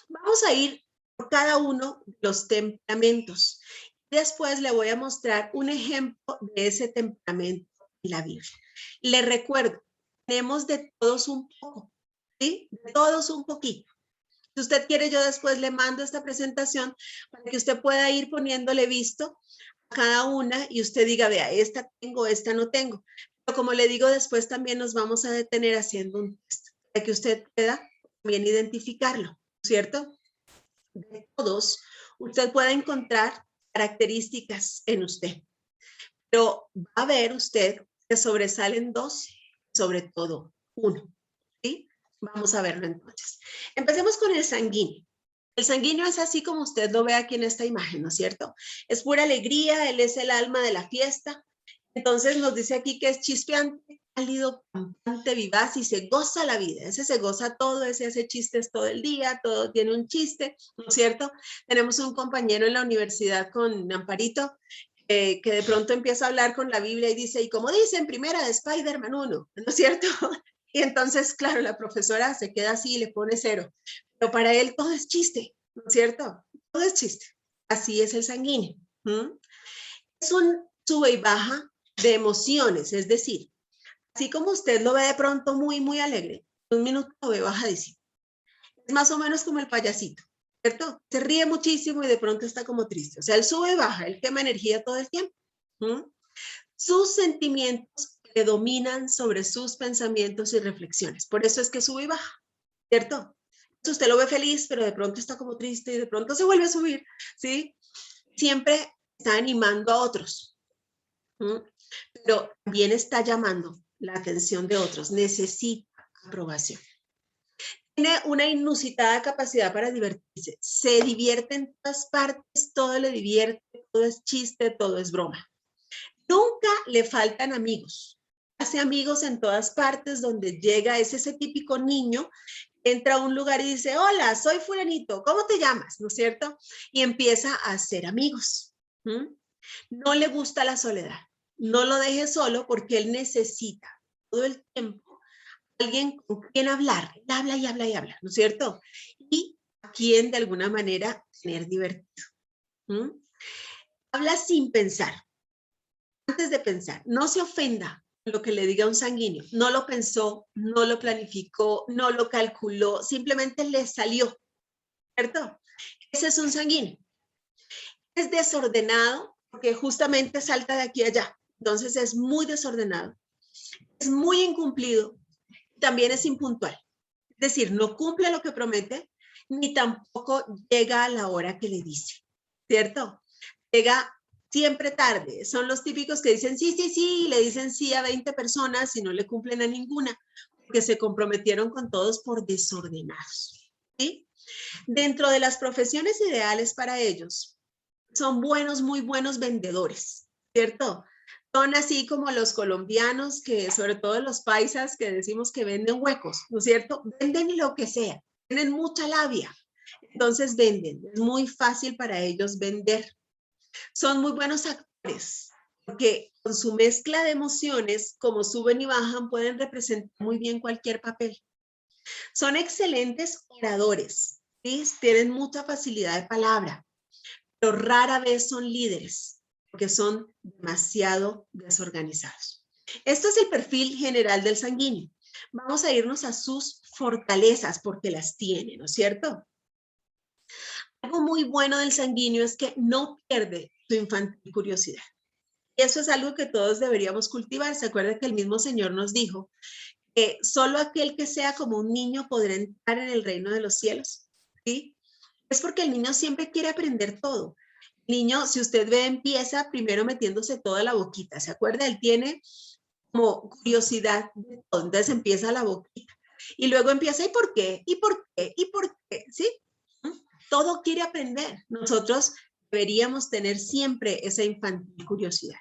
Vamos a ir por cada uno de los temperamentos. Después le voy a mostrar un ejemplo de ese temperamento en la Biblia. Le recuerdo, tenemos de todos un poco, ¿sí? De todos un poquito. Si usted quiere, yo después le mando esta presentación para que usted pueda ir poniéndole visto a cada una y usted diga, vea, esta tengo, esta no tengo. Pero como le digo, después también nos vamos a detener haciendo un test para que usted pueda también identificarlo, ¿cierto? De todos, usted puede encontrar características en usted, pero va a ver usted que sobresalen dos, sobre todo uno, ¿sí? Vamos a verlo entonces. Empecemos con el sanguíneo. El sanguíneo es así como usted lo ve aquí en esta imagen, ¿no es cierto? Es pura alegría, él es el alma de la fiesta. Entonces nos dice aquí que es chispeante, cálido, campante, vivaz y se goza la vida. Ese se goza todo, ese hace chistes todo el día, todo tiene un chiste, ¿no es cierto? Tenemos un compañero en la universidad con Amparito que de pronto empieza a hablar con la Biblia y dice, y como dice en primera de Spider-Man 1, ¿no es cierto? Y entonces, claro, la profesora se queda así y le pone 0. Pero para él todo es chiste, ¿no es cierto? Todo es chiste. Así es el sanguíneo. Es un sube y baja de emociones, es decir, así como usted lo ve de pronto muy, muy alegre, un minuto lo ve bajadísimo. Es más o menos como el payasito, ¿cierto? Se ríe muchísimo y de pronto está como triste. O sea, él sube y baja, él quema energía todo el tiempo. Sus sentimientos predominan sobre sus pensamientos y reflexiones. Por eso es que sube y baja, ¿cierto? Usted lo ve feliz, pero de pronto está como triste y de pronto se vuelve a subir, ¿sí? Siempre está animando a otros, pero también está llamando la atención de otros, necesita aprobación. Tiene una inusitada capacidad para divertirse, se divierte en todas partes, todo le divierte, todo es chiste, todo es broma. Nunca le faltan amigos, hace amigos en todas partes donde llega, es ese típico niño entra a un lugar y dice, hola, soy fulanito, ¿cómo te llamas? ¿No es cierto? Y empieza a hacer amigos. No le gusta la soledad. No lo deje solo porque él necesita todo el tiempo alguien con quien hablar. Él habla y habla y habla, ¿no es cierto? Y a quien de alguna manera tener divertido. Habla sin pensar. Antes de pensar, no se ofenda lo que le diga un sanguíneo. No lo pensó, no lo planificó, no lo calculó, simplemente le salió, ¿cierto? Ese es un sanguíneo. Es desordenado porque justamente salta de aquí a allá. Entonces es muy desordenado. Es muy incumplido. También es impuntual. Es decir, no cumple lo que promete, ni tampoco llega a la hora que le dice, ¿cierto? Llega siempre tarde. Son los típicos que dicen sí, sí, sí, y le dicen sí a 20 personas y no le cumplen a ninguna, porque se comprometieron con todos por desordenados, ¿sí? Dentro de las profesiones ideales para ellos, son buenos, muy buenos vendedores, ¿cierto? Son así como los colombianos, que sobre todo los paisas, que decimos que venden huecos, ¿no es cierto? Venden lo que sea, tienen mucha labia, entonces venden, es muy fácil para ellos vender. Son muy buenos actores, porque con su mezcla de emociones, como suben y bajan, pueden representar muy bien cualquier papel. Son excelentes oradores, ¿sí? Tienen mucha facilidad de palabra, pero rara vez son líderes, porque son demasiado desorganizados. Esto es el perfil general del sanguíneo. Vamos a irnos a sus fortalezas, porque las tiene, ¿no es cierto? Algo muy bueno del sanguíneo es que no pierde su infantil curiosidad. Y eso es algo que todos deberíamos cultivar. ¿Se acuerda que el mismo Señor nos dijo que solo aquel que sea como un niño podrá entrar en el reino de los cielos? ¿Sí? Es porque el niño siempre quiere aprender todo. El niño, si usted ve, empieza primero metiéndose toda la boquita. ¿Se acuerda? Él tiene como curiosidad de todo. Entonces empieza la boquita. Y luego empieza, ¿y por qué? ¿Y por qué? ¿Y por qué? ¿Sí? Todo quiere aprender. Nosotros deberíamos tener siempre esa infantil curiosidad.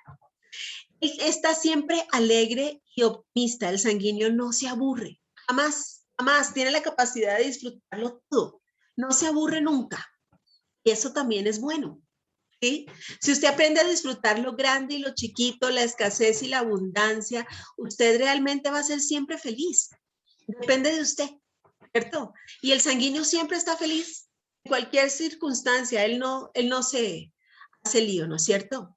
Está siempre alegre y optimista. El sanguíneo no se aburre. Jamás, jamás tiene la capacidad de disfrutarlo todo. No se aburre nunca. Y eso también es bueno. ¿Sí? Si usted aprende a disfrutar lo grande y lo chiquito, la escasez y la abundancia, usted realmente va a ser siempre feliz. Depende de usted, ¿cierto? Y el sanguíneo siempre está feliz en cualquier circunstancia. Él no se hace lío, ¿no es cierto?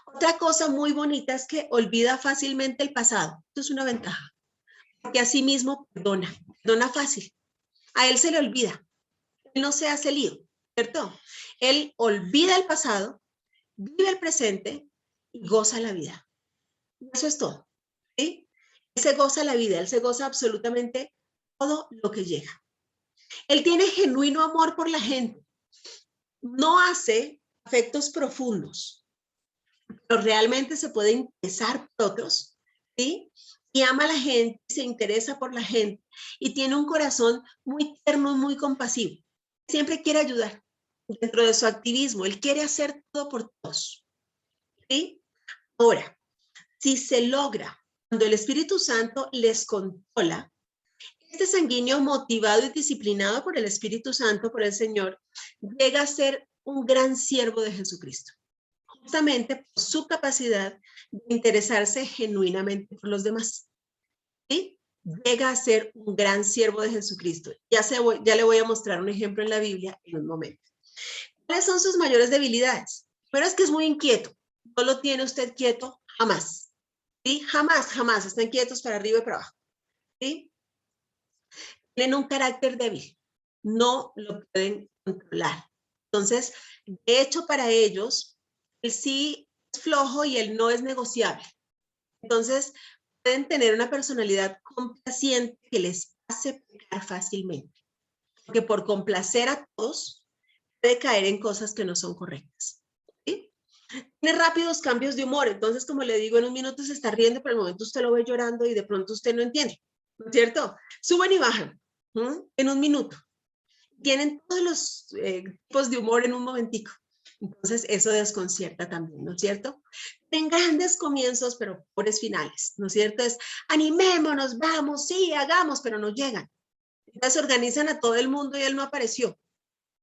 Otra cosa muy bonita es que olvida fácilmente el pasado. Esto es una ventaja, porque así mismo perdona fácil. A él se le olvida, él no se hace lío, ¿cierto? Él olvida el pasado, vive el presente y goza la vida. Eso es todo, ¿sí? Él se goza la vida, él se goza absolutamente todo lo que llega. Él tiene genuino amor por la gente. No hace afectos profundos, pero realmente se puede interesar por otros, ¿sí? Y ama a la gente, se interesa por la gente y tiene un corazón muy tierno, muy compasivo. Siempre quiere ayudar dentro de su activismo. Él quiere hacer todo por todos, ¿sí? Ahora, si se logra, cuando el Espíritu Santo les controla, este sanguíneo motivado y disciplinado por el Espíritu Santo, por el Señor, llega a ser un gran siervo de Jesucristo, justamente por su capacidad de interesarse genuinamente por los demás. ¿Sí? Llega a ser un gran siervo de Jesucristo. Ya le voy a mostrar un ejemplo en la Biblia en un momento. ¿Cuáles son sus mayores debilidades? Pero es que es muy inquieto. No lo tiene usted quieto jamás. ¿Sí? Jamás, jamás. Están quietos para arriba y para abajo. ¿Sí? Tienen un carácter débil. No lo pueden controlar. Entonces, de hecho, para ellos, el sí es flojo y el no es negociable. Entonces, pueden tener una personalidad complaciente que les hace pecar fácilmente. Porque por complacer a todos, puede caer en cosas que no son correctas. ¿Sí? Tiene rápidos cambios de humor. Entonces, como le digo, en un minuto se está riendo, pero en el momento usted lo ve llorando y de pronto usted no entiende. ¿No es cierto? Suben y bajan en un minuto. Tienen todos los tipos de humor en un momentico. Entonces, eso desconcierta también, ¿no es cierto? En grandes comienzos, pero pobres finales, ¿no es cierto? Es animémonos, vamos, sí, hagamos, pero no llegan. Entonces organizan a todo el mundo y él no apareció.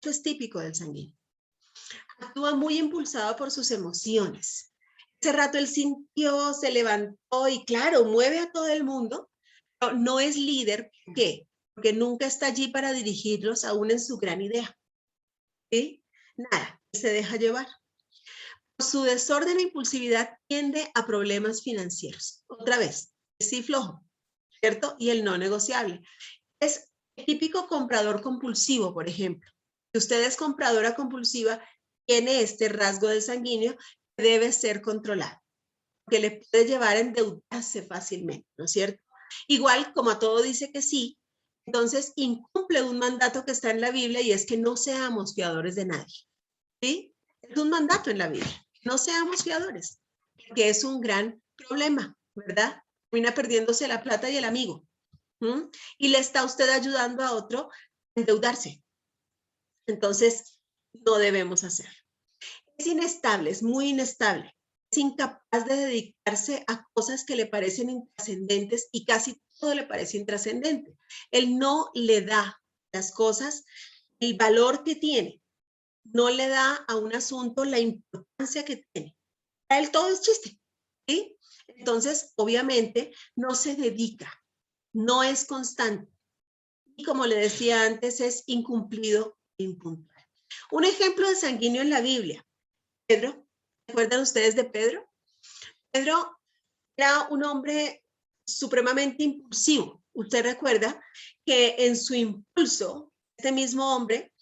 Eso es típico del sanguíneo. Actúa muy impulsado por sus emociones. Ese rato él sintió, se levantó y claro, mueve a todo el mundo, pero no es líder. ¿Por qué? Porque nunca está allí para dirigirlos aún en su gran idea. ¿Sí? Nada, se deja llevar. Su desorden e impulsividad tiende a problemas financieros. Otra vez, sí flojo, ¿cierto? Y el no negociable. Es el típico comprador compulsivo, por ejemplo. Si usted es compradora compulsiva, tiene este rasgo del sanguíneo que debe ser controlado, que le puede llevar a endeudarse fácilmente, ¿no es cierto? Igual, como a todo dice que sí, entonces incumple un mandato que está en la Biblia y es que no seamos fiadores de nadie, ¿sí? Es un mandato en la Biblia, no seamos fiadores, que es un gran problema, ¿verdad? Termina perdiéndose la plata y el amigo. Y le está usted ayudando a otro a endeudarse. Entonces, no debemos hacerlo. Es inestable, es muy inestable. Es incapaz de dedicarse a cosas que le parecen intrascendentes y casi todo le parece intrascendente. Él no le da a las cosas el valor que tiene, no le da a un asunto la importancia que tiene. Para él todo es chiste, ¿sí? Entonces, obviamente, no se dedica, no es constante. Y como le decía antes, es incumplido e impuntual. Un ejemplo de sanguíneo en la Biblia, Pedro. ¿Recuerdan ustedes de Pedro? Pedro era un hombre supremamente impulsivo. Usted recuerda que en su impulso, este mismo hombre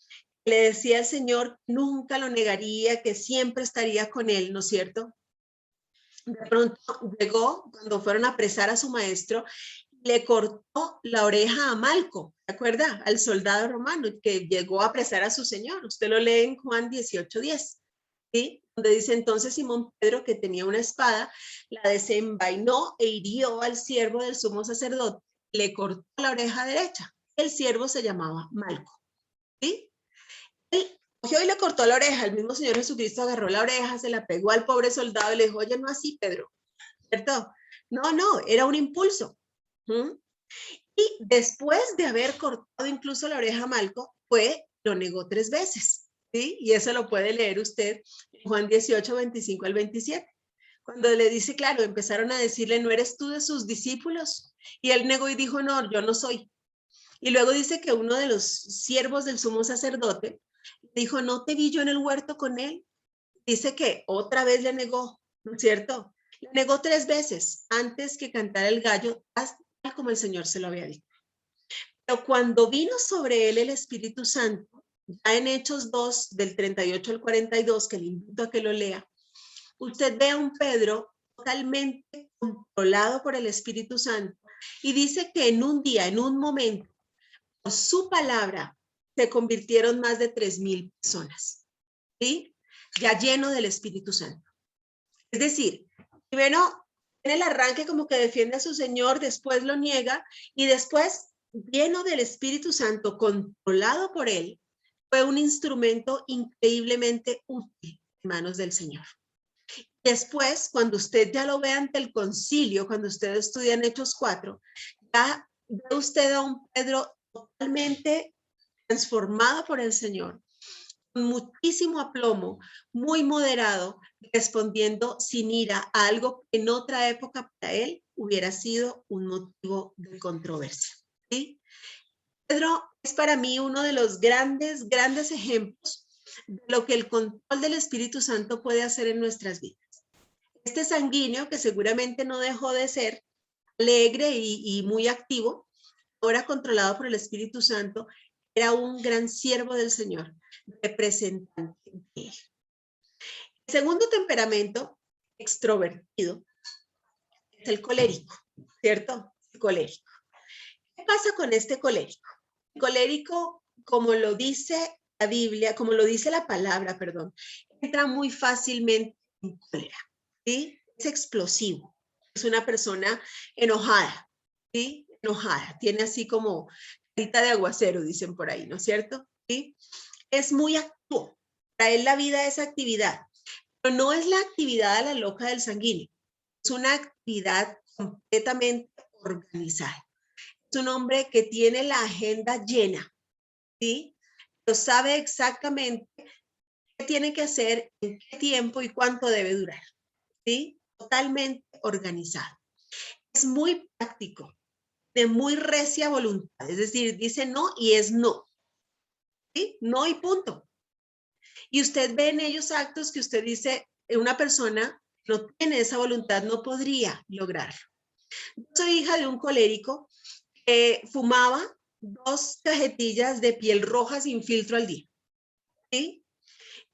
le decía al Señor que nunca lo negaría, que siempre estaría con él, ¿no es cierto? De pronto llegó, cuando fueron a apresar a su maestro, le cortó la oreja a Malco, ¿se acuerda? Al soldado romano que llegó a apresar a su señor. Usted lo lee en Juan 18:10, ¿sí? Donde dice entonces Simón Pedro, que tenía una espada, la desenvainó e hirió al siervo del sumo sacerdote, le cortó la oreja derecha. El siervo se llamaba Malco, ¿sí? Él cogió y le cortó la oreja. El mismo Señor Jesucristo agarró la oreja, se la pegó al pobre soldado y le dijo, oye, no así, Pedro, ¿cierto? No, no, era un impulso. ¿Mm? Y después de haber cortado incluso la oreja a Malco, lo negó 3 veces, ¿sí? Y eso lo puede leer usted en Juan 18, 25 al 27. Cuando le dice, claro, empezaron a decirle, ¿no eres tú de sus discípulos? Y él negó y dijo, no, yo no soy. Y luego dice que uno de los siervos del sumo sacerdote dijo, ¿no te vi yo en el huerto con él? Dice que otra vez le negó, ¿no es cierto? Le negó 3 veces antes que cantara el gallo, tal como el Señor se lo había dicho. Pero cuando vino sobre él el Espíritu Santo, ya en Hechos 2, del 38 al 42, que le invito a que lo lea, usted ve a un Pedro totalmente controlado por el Espíritu Santo y dice que en un día, en un momento, por su palabra, se convirtieron más de 3,000 personas. ¿Sí? ya lleno del Espíritu Santo. Es decir, primero en el arranque como que defiende a su Señor, después lo niega y después, lleno del Espíritu Santo, controlado por él, fue un instrumento increíblemente útil en manos del Señor. Después, cuando usted ya lo ve ante el concilio, cuando usted estudia en Hechos 4, ya ve usted a un Pedro totalmente transformado por el Señor, con muchísimo aplomo, muy moderado, respondiendo sin ira a algo que en otra época para él hubiera sido un motivo de controversia. ¿Sí? Pedro es para mí uno de los grandes ejemplos de lo que el control del Espíritu Santo puede hacer en nuestras vidas. Este sanguíneo, que seguramente no dejó de ser alegre y muy activo, ahora controlado por el Espíritu Santo, era un gran siervo del Señor, representante de él. El segundo temperamento extrovertido es el colérico, ¿cierto? El colérico. ¿Qué pasa con este colérico? El colérico, como lo dice la Biblia, como lo dice la palabra, perdón, entra muy fácilmente en cólera, ¿sí? Es explosivo, es una persona enojada, ¿sí? Enojada, tiene así como carita de aguacero, dicen por ahí, ¿no es cierto? ¿Sí? Es muy activo, para él la vida es actividad, pero no es la actividad a la loca del sanguíneo, es una actividad completamente organizada. Es un hombre que tiene la agenda llena, ¿sí? Pero sabe exactamente qué tiene que hacer, en qué tiempo y cuánto debe durar, ¿sí? Totalmente organizado. Es muy práctico, de muy recia voluntad, es decir, dice no y es no, ¿sí? No y punto. Y usted ve en ellos actos que usted dice, una persona no tiene esa voluntad, no podría lograrlo. Yo soy hija de un colérico que fumaba 2 cajetillas de piel roja sin filtro al día, ¿sí?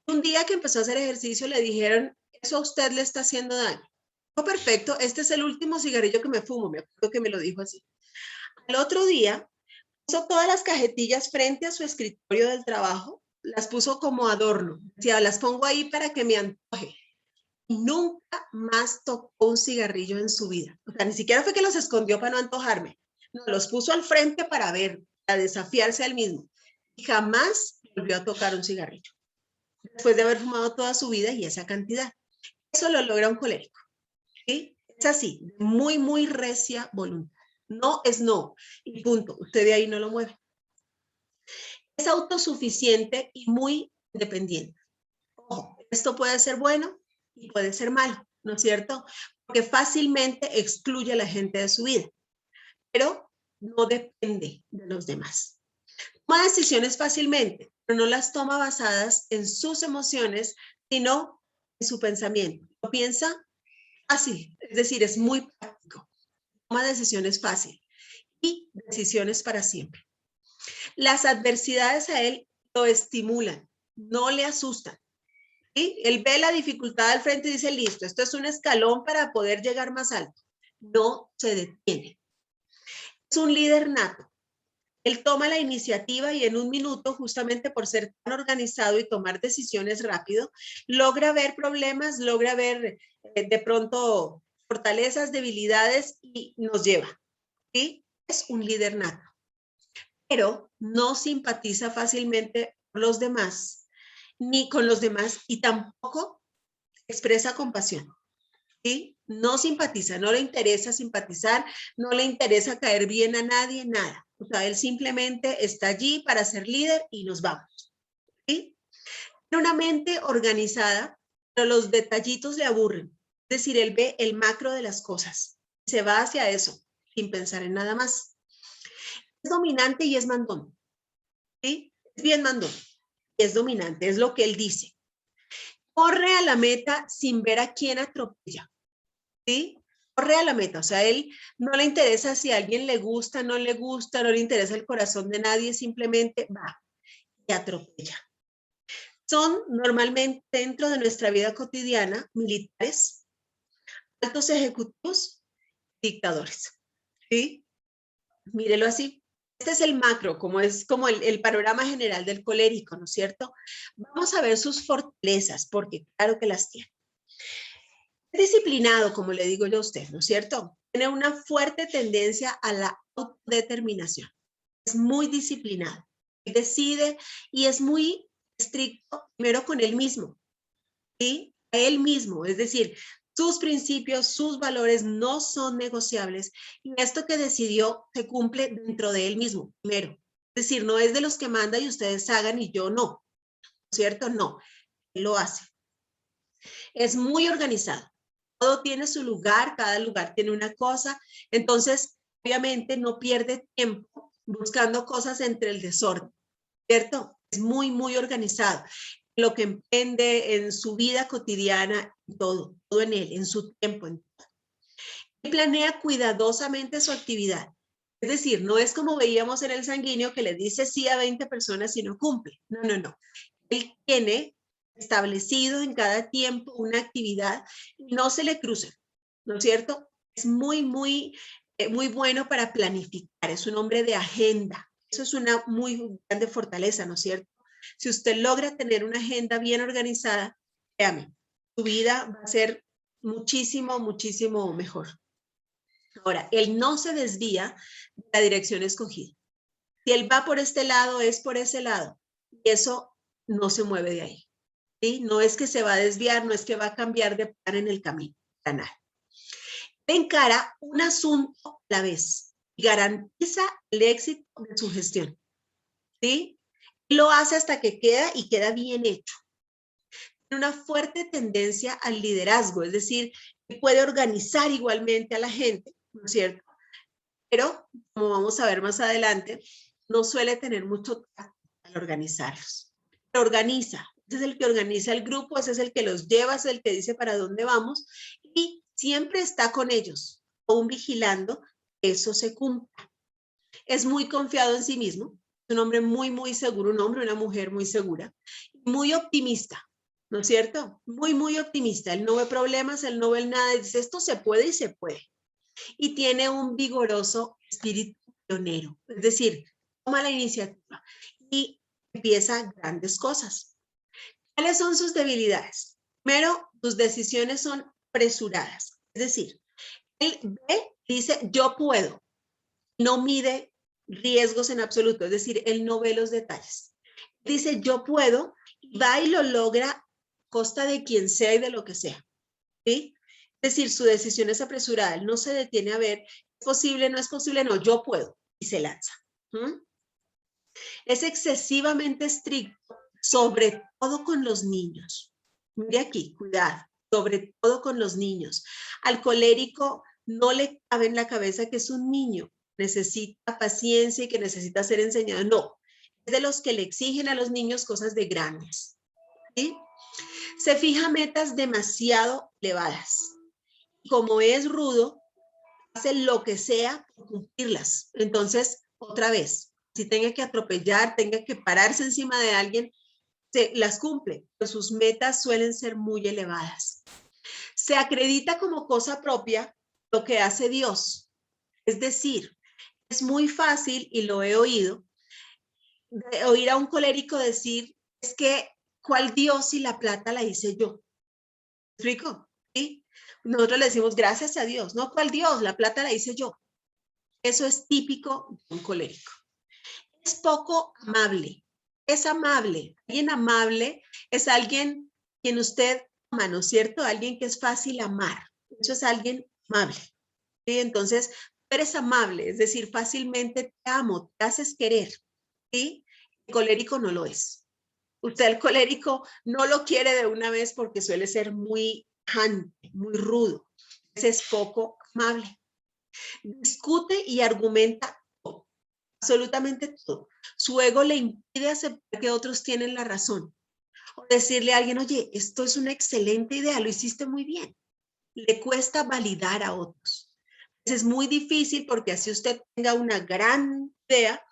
Un día que empezó a hacer ejercicio le dijeron, eso a usted le está haciendo daño. Oh, perfecto, este es el último cigarrillo que me fumo, me acuerdo que me lo dijo así. Al otro día puso todas las cajetillas frente a su escritorio del trabajo, las puso como adorno, decía, las pongo ahí para que me antoje. Y nunca más tocó un cigarrillo en su vida. O sea, ni siquiera fue que los escondió para no antojarme. No, los puso al frente para ver, para desafiarse al mismo. Y jamás volvió a tocar un cigarrillo. Después de haber fumado toda su vida y esa cantidad. Eso lo logra un colérico. ¿Sí? Es así, muy, muy recia voluntad. No es no. Y punto. Usted de ahí no lo mueve. Es autosuficiente y muy independiente. Ojo, esto puede ser bueno y puede ser malo, ¿no es cierto? Porque fácilmente excluye a la gente de su vida, pero no depende de los demás. Toma decisiones fácilmente, pero no las toma basadas en sus emociones, sino en su pensamiento. Lo piensa fácil, es decir, es muy práctico. Toma decisiones fácil y decisiones para siempre. Las adversidades a él lo estimulan, no le asustan. ¿Sí? Él ve la dificultad al frente y dice, listo, esto es un escalón para poder llegar más alto. No se detiene. Es un líder nato. Él toma la iniciativa y en un minuto, justamente por ser tan organizado y tomar decisiones rápido, logra ver problemas, logra ver de pronto fortalezas, debilidades y nos lleva. ¿Sí? Es un líder nato. Pero no simpatiza fácilmente con los demás, ni con los demás, y tampoco expresa compasión, ¿sí? No simpatiza, no le interesa simpatizar, no le interesa caer bien a nadie, nada. O sea, él simplemente está allí para ser líder y nos vamos, ¿sí? Tiene una mente organizada, pero los detallitos le aburren. Es decir, él ve el macro de las cosas, se va hacia eso, sin pensar en nada más. Es dominante y es mandón, ¿sí? Es bien mandón, es dominante, es lo que él dice. Corre a la meta sin ver a quién atropella, ¿sí? Corre a la meta, o sea, a él no le interesa si a alguien le gusta, no le gusta, no le interesa el corazón de nadie, simplemente va y atropella. Son normalmente dentro de nuestra vida cotidiana militares, altos ejecutivos, dictadores, ¿sí? Mírelo así. Este es el macro, como es como el panorama general del colérico, ¿no es cierto? Vamos a ver sus fortalezas, porque claro que las tiene. Es disciplinado, como le digo yo a usted, ¿no es cierto? Tiene una fuerte tendencia a la autodeterminación. Es muy disciplinado. Decide y es muy estricto primero con él mismo, ¿sí? A él mismo, es decir, sus principios, sus valores no son negociables y esto que decidió se cumple dentro de él mismo, primero. Es decir, no es de los que manda y ustedes hagan y yo no, ¿cierto? No, él lo hace. Es muy organizado. Todo tiene su lugar, cada lugar tiene una cosa. Entonces, obviamente no pierde tiempo buscando cosas entre el desorden, ¿cierto? Es muy, muy organizado. Lo que emprende en su vida cotidiana, todo en él, en su tiempo. Y planea cuidadosamente su actividad. Es decir, no es como veíamos en el sanguíneo que le dice sí a 20 personas y no cumple. No, no, no. Él tiene establecido en cada tiempo una actividad y no se le cruza, ¿no es cierto? Es muy, muy, muy bueno para planificar, es un hombre de agenda. Eso es una muy grande fortaleza, ¿no es cierto? Si usted logra tener una agenda bien organizada, créame, su vida va a ser muchísimo, muchísimo mejor. Ahora, él no se desvía de la dirección escogida. Si él va por este lado, es por ese lado. Y eso no se mueve de ahí. ¿Sí? No es que se va a desviar, no es que va a cambiar de plan en el camino. Canal. Encara un asunto a la vez y garantiza el éxito de su gestión. ¿Sí? Lo hace hasta que queda y queda bien hecho. Tiene una fuerte tendencia al liderazgo, es decir, que puede organizar igualmente a la gente, ¿no es cierto? Pero, como vamos a ver más adelante, no suele tener mucho tacto al organizarlos. Pero organiza, ese es el que organiza el grupo, ese es el que los lleva, ese es el que dice para dónde vamos y siempre está con ellos, aún vigilando que eso se cumpla. Es muy confiado en sí mismo, es un hombre muy, muy seguro, un hombre, una mujer muy segura, muy optimista, ¿no es cierto? Muy, muy optimista. Él no ve problemas, él no ve nada, dice esto se puede y se puede. Y tiene un vigoroso espíritu pionero, es decir, toma la iniciativa y empieza grandes cosas. ¿Cuáles son sus debilidades? Primero, sus decisiones son apresuradas, es decir, él ve, dice yo puedo, no mide riesgos en absoluto, es decir, él no ve los detalles. Dice yo puedo, va y lo logra a costa de quien sea y de lo que sea, ¿sí? Es decir, su decisión es apresurada, él no se detiene a ver, ¿es posible, no es posible? No, yo puedo, y se lanza. ¿Mm? Es excesivamente estricto, sobre todo con los niños. Mire aquí, cuidado, sobre todo con los niños. Al colérico no le cabe en la cabeza que es un niño, necesita paciencia y que necesita ser enseñado. No, es de los que le exigen a los niños cosas de grandes. ¿Sí? Se fija metas demasiado elevadas. Como es rudo, hace lo que sea por cumplirlas. Entonces, otra vez, si tenga que atropellar, tenga que pararse encima de alguien, se las cumple, pero sus metas suelen ser muy elevadas. Se acredita como cosa propia lo que hace Dios. Es decir, es muy fácil, y lo he oído, de oír a un colérico decir, es que, ¿cuál Dios si la plata la hice yo? ¿Me explico? ¿Sí? Nosotros le decimos, gracias a Dios. No, ¿cuál Dios? La plata la hice yo. Eso es típico de un colérico. Es poco amable. Es amable. Alguien amable es alguien quien usted ama, ¿no es cierto? Alguien que es fácil amar. Eso es alguien amable. ¿Sí? Entonces, tú eres amable, es decir, fácilmente te amo, te haces querer. ¿Sí? El colérico no lo es. Usted el colérico no lo quiere de una vez porque suele ser muy tajante, muy rudo. Ese es poco amable. Discute y argumenta todo, absolutamente todo. Su ego le impide aceptar que otros tienen la razón. O decirle a alguien, oye, esto es una excelente idea, lo hiciste muy bien. Le cuesta validar a otros. Es muy difícil porque así usted tenga una gran idea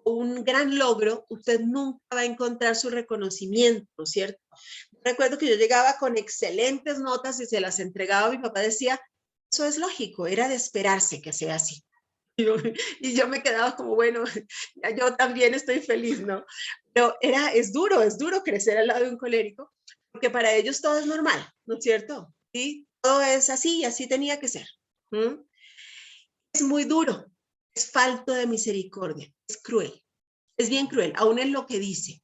o un gran logro, usted nunca va a encontrar su reconocimiento, ¿no es cierto? Recuerdo que yo llegaba con excelentes notas y se las entregaba a mi papá, decía, eso es lógico, era de esperarse que sea así. Y yo me quedaba como, bueno, yo también estoy feliz, ¿no? Pero es duro crecer al lado de un colérico, porque para ellos todo es normal, ¿no es cierto? ¿Sí? Todo es así y así tenía que ser. ¿Mm? Es muy duro, es falto de misericordia, es cruel, es bien cruel, aún en lo que dice.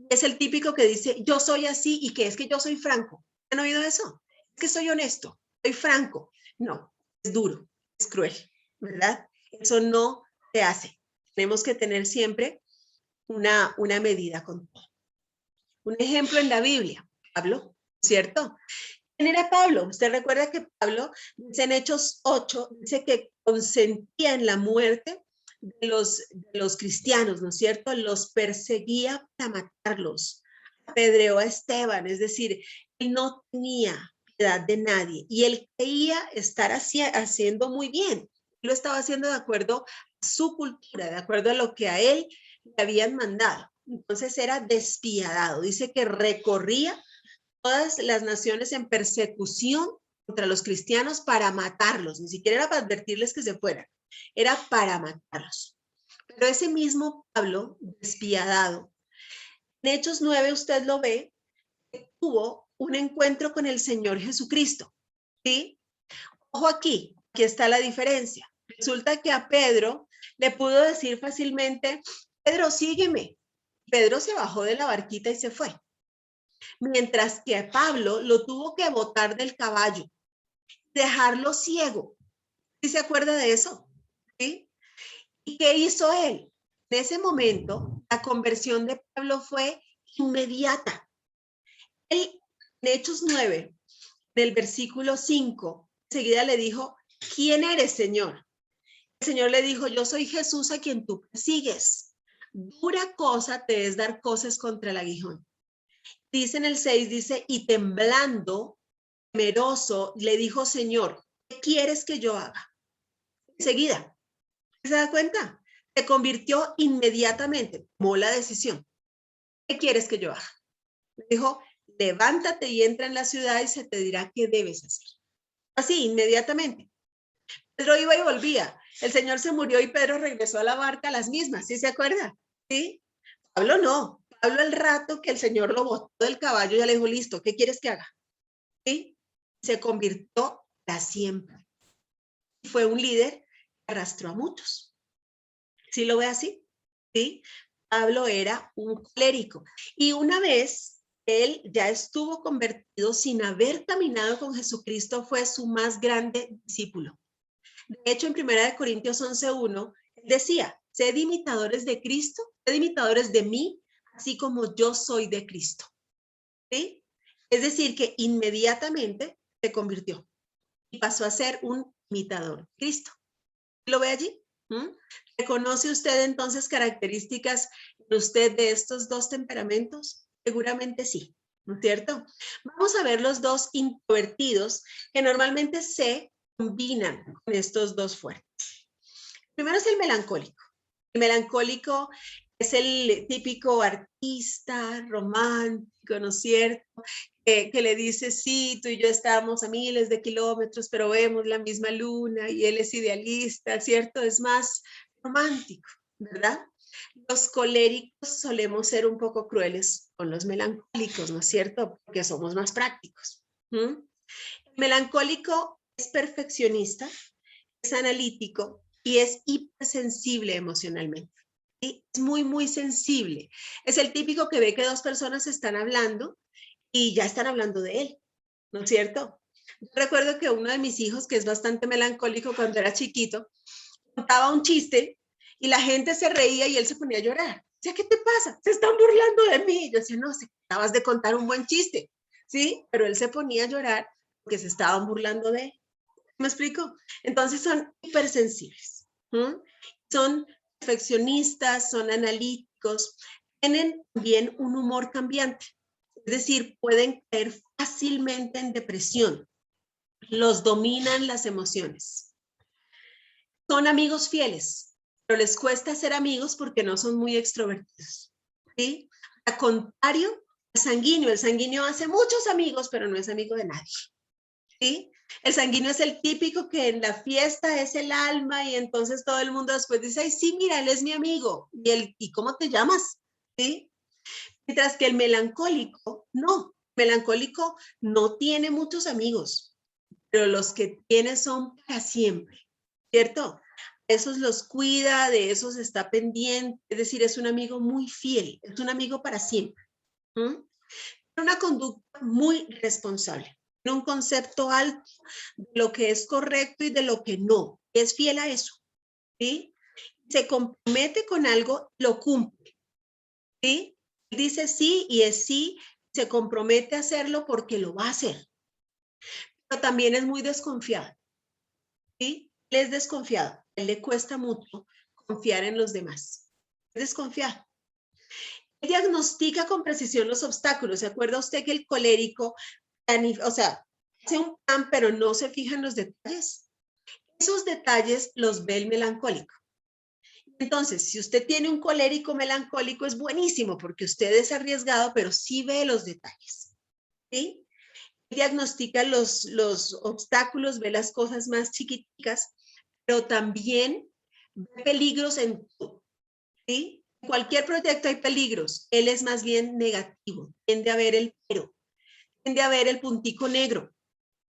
Es el típico que dice, yo soy así y que es que yo soy franco. ¿Han oído eso? Es que soy honesto, soy franco. No, es duro, es cruel, ¿verdad? Eso no se hace. Tenemos que tener siempre una medida con todo. Un ejemplo en la Biblia, Pablo, ¿cierto? ¿Quién era Pablo? Usted recuerda que Pablo, dice en Hechos 8, dice que consentía en la muerte de los cristianos, ¿no es cierto? Los perseguía para matarlos. Apedreó a Esteban, es decir, él no tenía piedad de nadie y él creía estar haciendo muy bien. Lo estaba haciendo de acuerdo a su cultura, de acuerdo a lo que a él le habían mandado. Entonces era despiadado. Dice que recorría todas las naciones en persecución contra los cristianos para matarlos. Ni siquiera era para advertirles que se fueran, era para matarlos. Pero ese mismo Pablo, despiadado, en Hechos 9 usted lo ve, tuvo un encuentro con el Señor Jesucristo. ¿Sí? Ojo aquí está la diferencia. Resulta que a Pedro le pudo decir fácilmente, Pedro, sígueme. Pedro se bajó de la barquita y se fue. Mientras que a Pablo lo tuvo que botar del caballo, dejarlo ciego. ¿Sí se acuerda de eso? ¿Sí? ¿Y qué hizo él? En ese momento, la conversión de Pablo fue inmediata. Él, en Hechos 9, del versículo 5, enseguida le dijo, ¿quién eres, Señor? El Señor le dijo, yo soy Jesús a quien tú persigues. Dura cosa te es dar cosas contra el aguijón. Dice en el 6, dice, y temblando, temeroso, le dijo, Señor, ¿qué quieres que yo haga? Enseguida, ¿se da cuenta? Se convirtió inmediatamente, tomó la decisión. ¿Qué quieres que yo haga? Le dijo, levántate y entra en la ciudad y se te dirá qué debes hacer. Así, inmediatamente. Pedro iba y volvía. El Señor se murió y Pedro regresó a la barca a las mismas, ¿sí se acuerda? ¿Sí? Pablo no. Pablo el rato que el Señor lo botó del caballo ya le dijo, listo, ¿qué quieres que haga? ¿Sí? Se convirtió para siempre. Fue un líder que arrastró a muchos. ¿Sí lo ve así? ¿Sí? Pablo era un clérigo. Y una vez él ya estuvo convertido sin haber caminado con Jesucristo, fue su más grande discípulo. De hecho, en 1 Corintios 11:1, decía, sed imitadores de Cristo, sed imitadores de mí, así como yo soy de Cristo. ¿Sí? Es decir, que inmediatamente se convirtió y pasó a ser un imitador de Cristo. ¿Lo ve allí? ¿Mm? ¿Reconoce usted entonces características de usted de estos dos temperamentos? Seguramente sí, ¿no es cierto? Vamos a ver los dos introvertidos que normalmente se combinan con estos dos fuertes. Primero es el melancólico. El melancólico es el típico artista romántico, ¿no es cierto? Que le dice, sí, tú y yo estamos a miles de kilómetros, pero vemos la misma luna y él es idealista, ¿cierto? Es más romántico, ¿verdad? Los coléricos solemos ser un poco crueles con los melancólicos, ¿no es cierto? Porque somos más prácticos. ¿Mm? El melancólico es perfeccionista, es analítico y es hipersensible emocionalmente. ¿Sí? Es muy, muy sensible. Es el típico que ve que dos personas están hablando y ya están hablando de él, ¿no es cierto? Yo recuerdo que uno de mis hijos, que es bastante melancólico cuando era chiquito, contaba un chiste y la gente se reía y él se ponía a llorar. Decía, ¿qué te pasa? Se están burlando de mí. Yo decía, no, acabas de contar un buen chiste, ¿sí? Pero él se ponía a llorar porque se estaban burlando de él. ¿Me explico? Entonces son hipersensibles, ¿m? Son perfeccionistas, son analíticos, tienen también un humor cambiante, es decir, pueden caer fácilmente en depresión, los dominan las emociones. Son amigos fieles, pero les cuesta ser amigos porque no son muy extrovertidos, ¿sí? Al contrario, el sanguíneo hace muchos amigos, pero no es amigo de nadie, ¿sí? El sanguíneo es el típico que en la fiesta es el alma y entonces todo el mundo después dice, ay, sí, mira, él es mi amigo. ¿Y cómo te llamas? ¿Sí? Mientras que el melancólico, no. El melancólico no tiene muchos amigos, pero los que tiene son para siempre, ¿cierto? Esos los cuida, de esos está pendiente, es decir, es un amigo muy fiel, es un amigo para siempre. ¿Mm? Una conducta muy responsable, un concepto alto de lo que es correcto y de lo que no, es fiel a eso, ¿sí? Se compromete con algo, lo cumple, ¿sí? Dice sí y es sí, se compromete a hacerlo porque lo va a hacer, pero también es muy desconfiado, ¿sí? Él es desconfiado, a él le cuesta mucho confiar en los demás, es desconfiado. Él diagnostica con precisión los obstáculos, ¿se acuerda usted que el colérico, o sea, hace un plan pero no se fija en los detalles? Esos detalles los ve el melancólico. Entonces, si usted tiene un colérico melancólico, es buenísimo porque usted es arriesgado, pero sí ve los detalles, ¿sí? Diagnostica los obstáculos, ve las cosas más chiquiticas, pero también ve peligros en todo, ¿sí? En cualquier proyecto hay peligros. Él es más bien negativo, tiende a ver el pero, tiende a ver el puntico negro,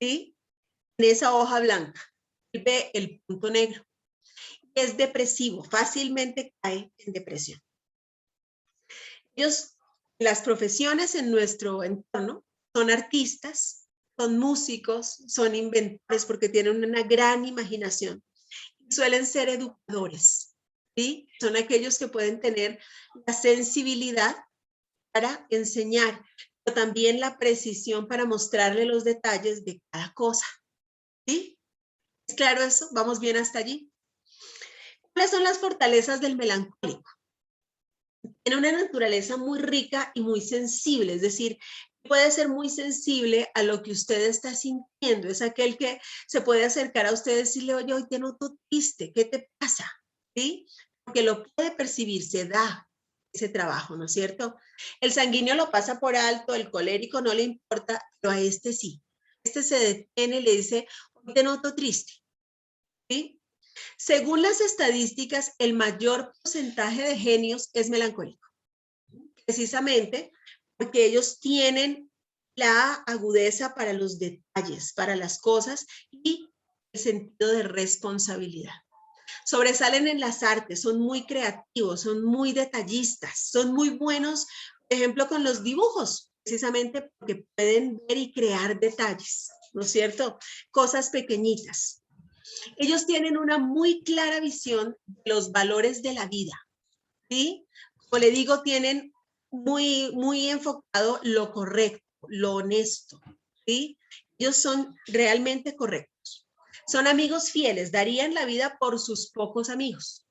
¿sí? En esa hoja blanca, él ve el punto negro. Es depresivo, fácilmente cae en depresión. Ellos, las profesiones en nuestro entorno son artistas, son músicos, son inventores porque tienen una gran imaginación. Suelen ser educadores, ¿sí? Son aquellos que pueden tener la sensibilidad para enseñar, pero también la precisión para mostrarle los detalles de cada cosa, ¿sí? ¿Es claro eso? ¿Vamos bien hasta allí? ¿Cuáles son las fortalezas del melancólico? Tiene una naturaleza muy rica y muy sensible, es decir, puede ser muy sensible a lo que usted está sintiendo, es aquel que se puede acercar a usted y decirle, oye, hoy te noto triste, ¿qué te pasa? ¿Sí? Porque lo puede percibir, se da ese trabajo, ¿no es cierto? El sanguíneo lo pasa por alto, el colérico no le importa, pero a este sí. Este se detiene y le dice, hoy te noto triste, ¿sí? Según las estadísticas, el mayor porcentaje de genios es melancólico, precisamente porque ellos tienen la agudeza para los detalles, para las cosas y el sentido de responsabilidad. Sobresalen en las artes, son muy creativos, son muy detallistas, son muy buenos, por ejemplo, con los dibujos, precisamente porque pueden ver y crear detalles, ¿no es cierto? Cosas pequeñitas. Ellos tienen una muy clara visión de los valores de la vida, ¿sí? Como le digo, tienen muy enfocado lo correcto, lo honesto, ¿sí? Ellos son realmente correctos. Son amigos fieles, darían la vida por sus pocos amigos.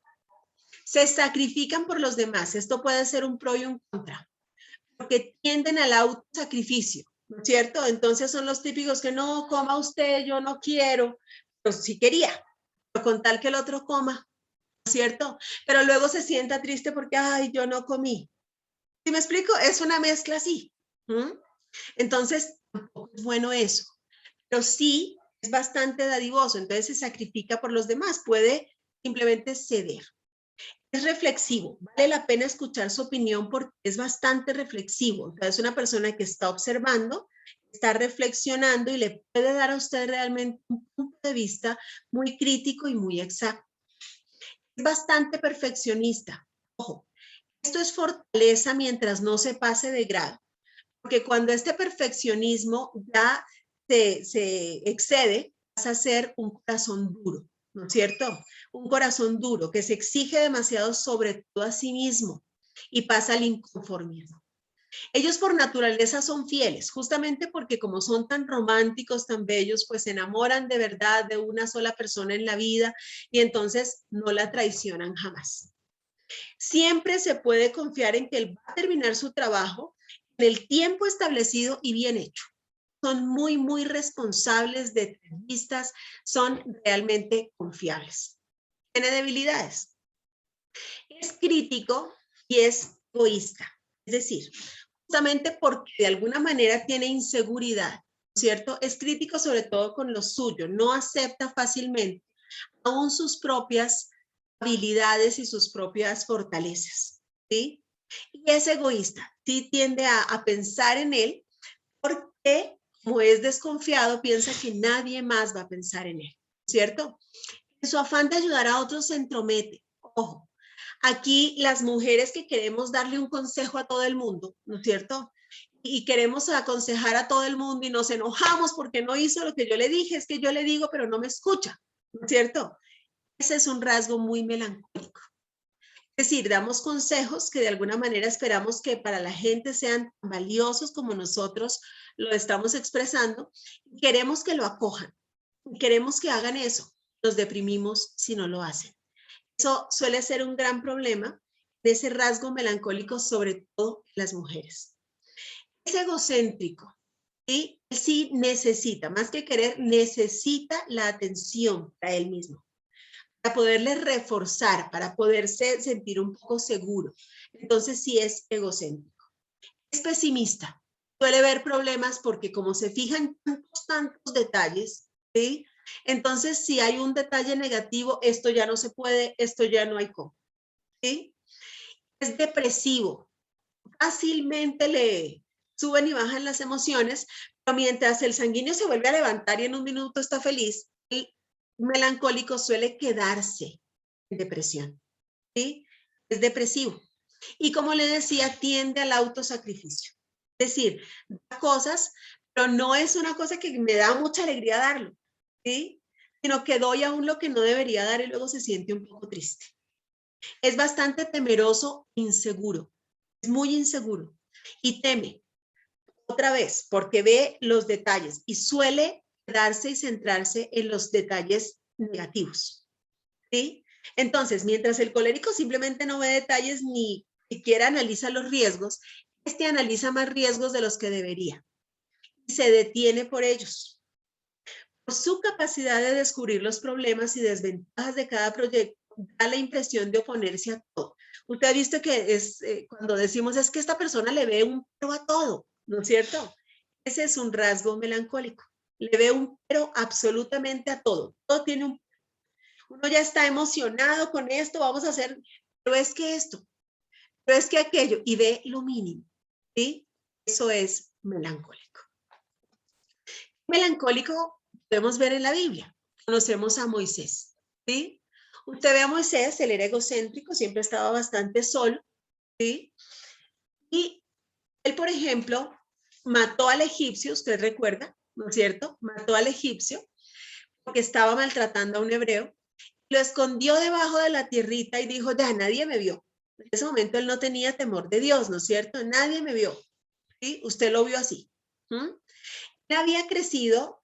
Se sacrifican por los demás. Esto puede ser un pro y un contra, porque tienden al autosacrificio, ¿no es cierto? Entonces son los típicos que no coma usted, yo no quiero, pero sí quería, pero con tal que el otro coma, ¿cierto? Pero luego se sienta triste porque, ay, yo no comí. ¿Sí me explico? Es una mezcla así. ¿Mm? Entonces, tampoco es bueno eso. Pero sí es bastante dadivoso, entonces se sacrifica por los demás, puede simplemente ceder. Es reflexivo, vale la pena escuchar su opinión porque es bastante reflexivo. Entonces, es una persona que está observando, está reflexionando y le puede dar a usted realmente un punto de vista muy crítico y muy exacto. Es bastante perfeccionista. Ojo, esto es fortaleza mientras no se pase de grado, porque cuando este perfeccionismo ya se excede, pasa a ser un corazón duro, ¿no es cierto? Un corazón duro que se exige demasiado sobre todo a sí mismo y pasa al inconformismo. Ellos por naturaleza son fieles, justamente porque como son tan románticos, tan bellos, pues se enamoran de verdad de una sola persona en la vida y entonces no la traicionan jamás. Siempre se puede confiar en que él va a terminar su trabajo en el tiempo establecido y bien hecho. Son muy responsables, detallistas, son realmente confiables. Tiene debilidades. Es crítico y es egoísta. Es decir, justamente porque de alguna manera tiene inseguridad, ¿no ¿cierto? Es crítico sobre todo con lo suyo, no acepta fácilmente aún sus propias habilidades y sus propias fortalezas, ¿sí? Y es egoísta, sí tiende a pensar en él porque como es desconfiado, piensa que nadie más va a pensar en él, ¿cierto? En su afán de ayudar a otros se entromete. Ojo, aquí las mujeres que queremos darle un consejo a todo el mundo, ¿no es cierto? Y queremos aconsejar a todo el mundo y nos enojamos porque no hizo lo que yo le dije, es que yo le digo, pero no me escucha, ¿no es cierto? Ese es un rasgo muy melancólico. Es decir, damos consejos que de alguna manera esperamos que para la gente sean tan valiosos como nosotros lo estamos expresando. Queremos que lo acojan, queremos que hagan eso. Nos deprimimos si no lo hacen. Eso suele ser un gran problema de ese rasgo melancólico, sobre todo en las mujeres. Es egocéntrico, ¿sí? Él sí necesita, más que querer, necesita la atención para él mismo, para poderle reforzar, para poderse sentir un poco seguro. Entonces sí es egocéntrico. Es pesimista, suele ver problemas porque como se fijan tantos detalles, ¿sí? Entonces si hay un detalle negativo, esto ya no se puede, esto ya no hay cómo, ¿sí? Es depresivo, fácilmente le suben y bajan las emociones, pero mientras el sanguíneo se vuelve a levantar y en un minuto está feliz, el melancólico suele quedarse en depresión, ¿sí? Es depresivo. Y como le decía, tiende al autosacrificio. Es decir, da cosas, pero no es una cosa que me da mucha alegría darlo, ¿sí? Sino que doy aún lo que no debería dar y luego se siente un poco triste. Es bastante temeroso, inseguro, es muy inseguro y teme otra vez porque ve los detalles y suele quedarse y centrarse en los detalles negativos, ¿sí? Entonces, mientras el colérico simplemente no ve detalles ni siquiera analiza los riesgos, este analiza más riesgos de los que debería y se detiene por ellos. Por su capacidad de descubrir los problemas y desventajas de cada proyecto, da la impresión de oponerse a todo. Usted ha visto que es cuando decimos es que esta persona le ve un pero a todo, ¿no es cierto? Ese es un rasgo melancólico. Le ve un pero absolutamente a todo. Todo tiene un... Uno ya está emocionado con esto, vamos a hacer, pero es que esto, pero es que aquello, y ve lo mínimo, ¿sí? Eso es melancólico. Melancólico podemos ver en la Biblia. Conocemos a Moisés, ¿sí? Usted ve a Moisés, él era egocéntrico, siempre estaba bastante solo, ¿sí? Y él, por ejemplo, mató al egipcio, usted recuerda, ¿no es cierto? Mató al egipcio porque estaba maltratando a un hebreo, lo escondió debajo de la tierrita y dijo, ya, nadie me vio. En ese momento él no tenía temor de Dios, ¿no es cierto? Nadie me vio, ¿sí? Usted lo vio así. Él había crecido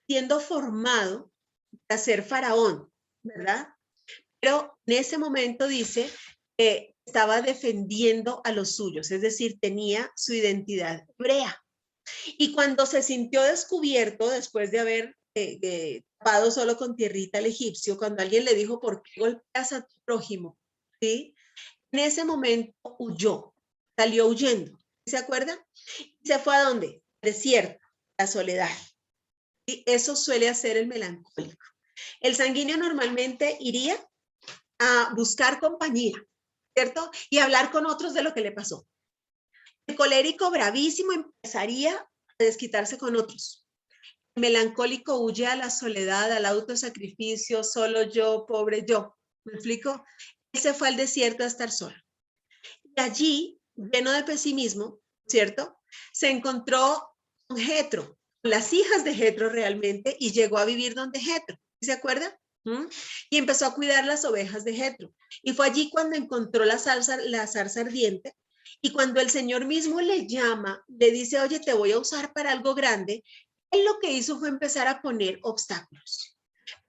siendo formado para ser faraón, ¿verdad? Pero en ese momento dice que estaba defendiendo a los suyos, es decir, tenía su identidad hebrea. Y cuando se sintió descubierto, después de haber tapado solo con tierrita al egipcio, cuando alguien le dijo, ¿por qué golpeas a tu prójimo? ¿Sí? En ese momento huyó, salió huyendo. ¿Se acuerda? ¿Se fue a dónde? Desierto, la soledad. Y eso suele hacer el melancólico. El sanguíneo normalmente iría a buscar compañía, ¿cierto? Y hablar con otros de lo que le pasó. El colérico bravísimo empezaría a desquitarse con otros. El melancólico huye a la soledad, al autosacrificio, solo yo, pobre yo. ¿Me explico? Él se fue al desierto a estar solo. Y allí, lleno de pesimismo, ¿cierto? Se encontró con Jetro, con las hijas de Jetro realmente, y llegó a vivir donde Jetro. ¿Se acuerda? Y empezó a cuidar las ovejas de Jetro. Y fue allí cuando encontró la zarza ardiente. Y cuando el Señor mismo le llama, le dice, oye, te voy a usar para algo grande, él lo que hizo fue empezar a poner obstáculos.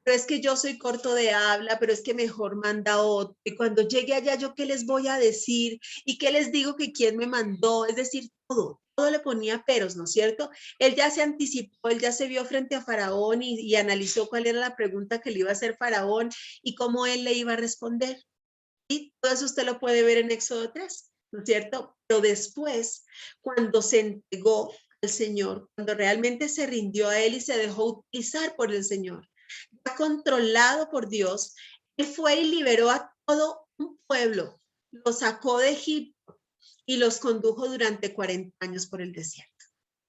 Pero es que yo soy corto de habla, pero es que mejor manda otro. Y cuando llegue allá, ¿yo qué les voy a decir? ¿Y qué les digo que quién me mandó? Es decir, todo le ponía peros, ¿no es cierto? Él ya se anticipó, él ya se vio frente a Faraón y analizó cuál era la pregunta que le iba a hacer Faraón y cómo él le iba a responder. Y todo eso usted lo puede ver en Éxodo 3, ¿no es cierto? Pero después, cuando se entregó al Señor, cuando realmente se rindió a Él y se dejó utilizar por el Señor, ya controlado por Dios, Él fue y liberó a todo un pueblo, lo sacó de Egipto y los condujo durante 40 años por el desierto,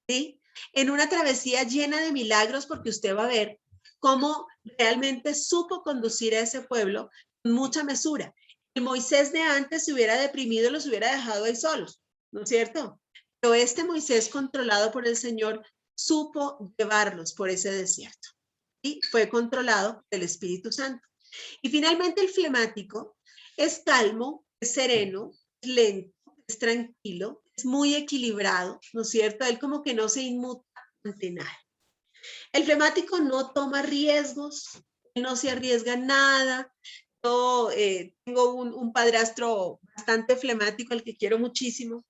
¿sí? En una travesía llena de milagros, porque usted va a ver cómo realmente supo conducir a ese pueblo con mucha mesura. El Moisés de antes se hubiera deprimido y los hubiera dejado ahí solos, ¿no es cierto? Pero este Moisés, controlado por el Señor, supo llevarlos por ese desierto y fue controlado por el Espíritu Santo. Y finalmente el flemático es calmo, es sereno, es lento, es tranquilo, es muy equilibrado, ¿no es cierto? Él como que no se inmuta ante nada. El flemático no toma riesgos, no se arriesga nada. Yo tengo un padrastro bastante flemático, al que quiero muchísimo.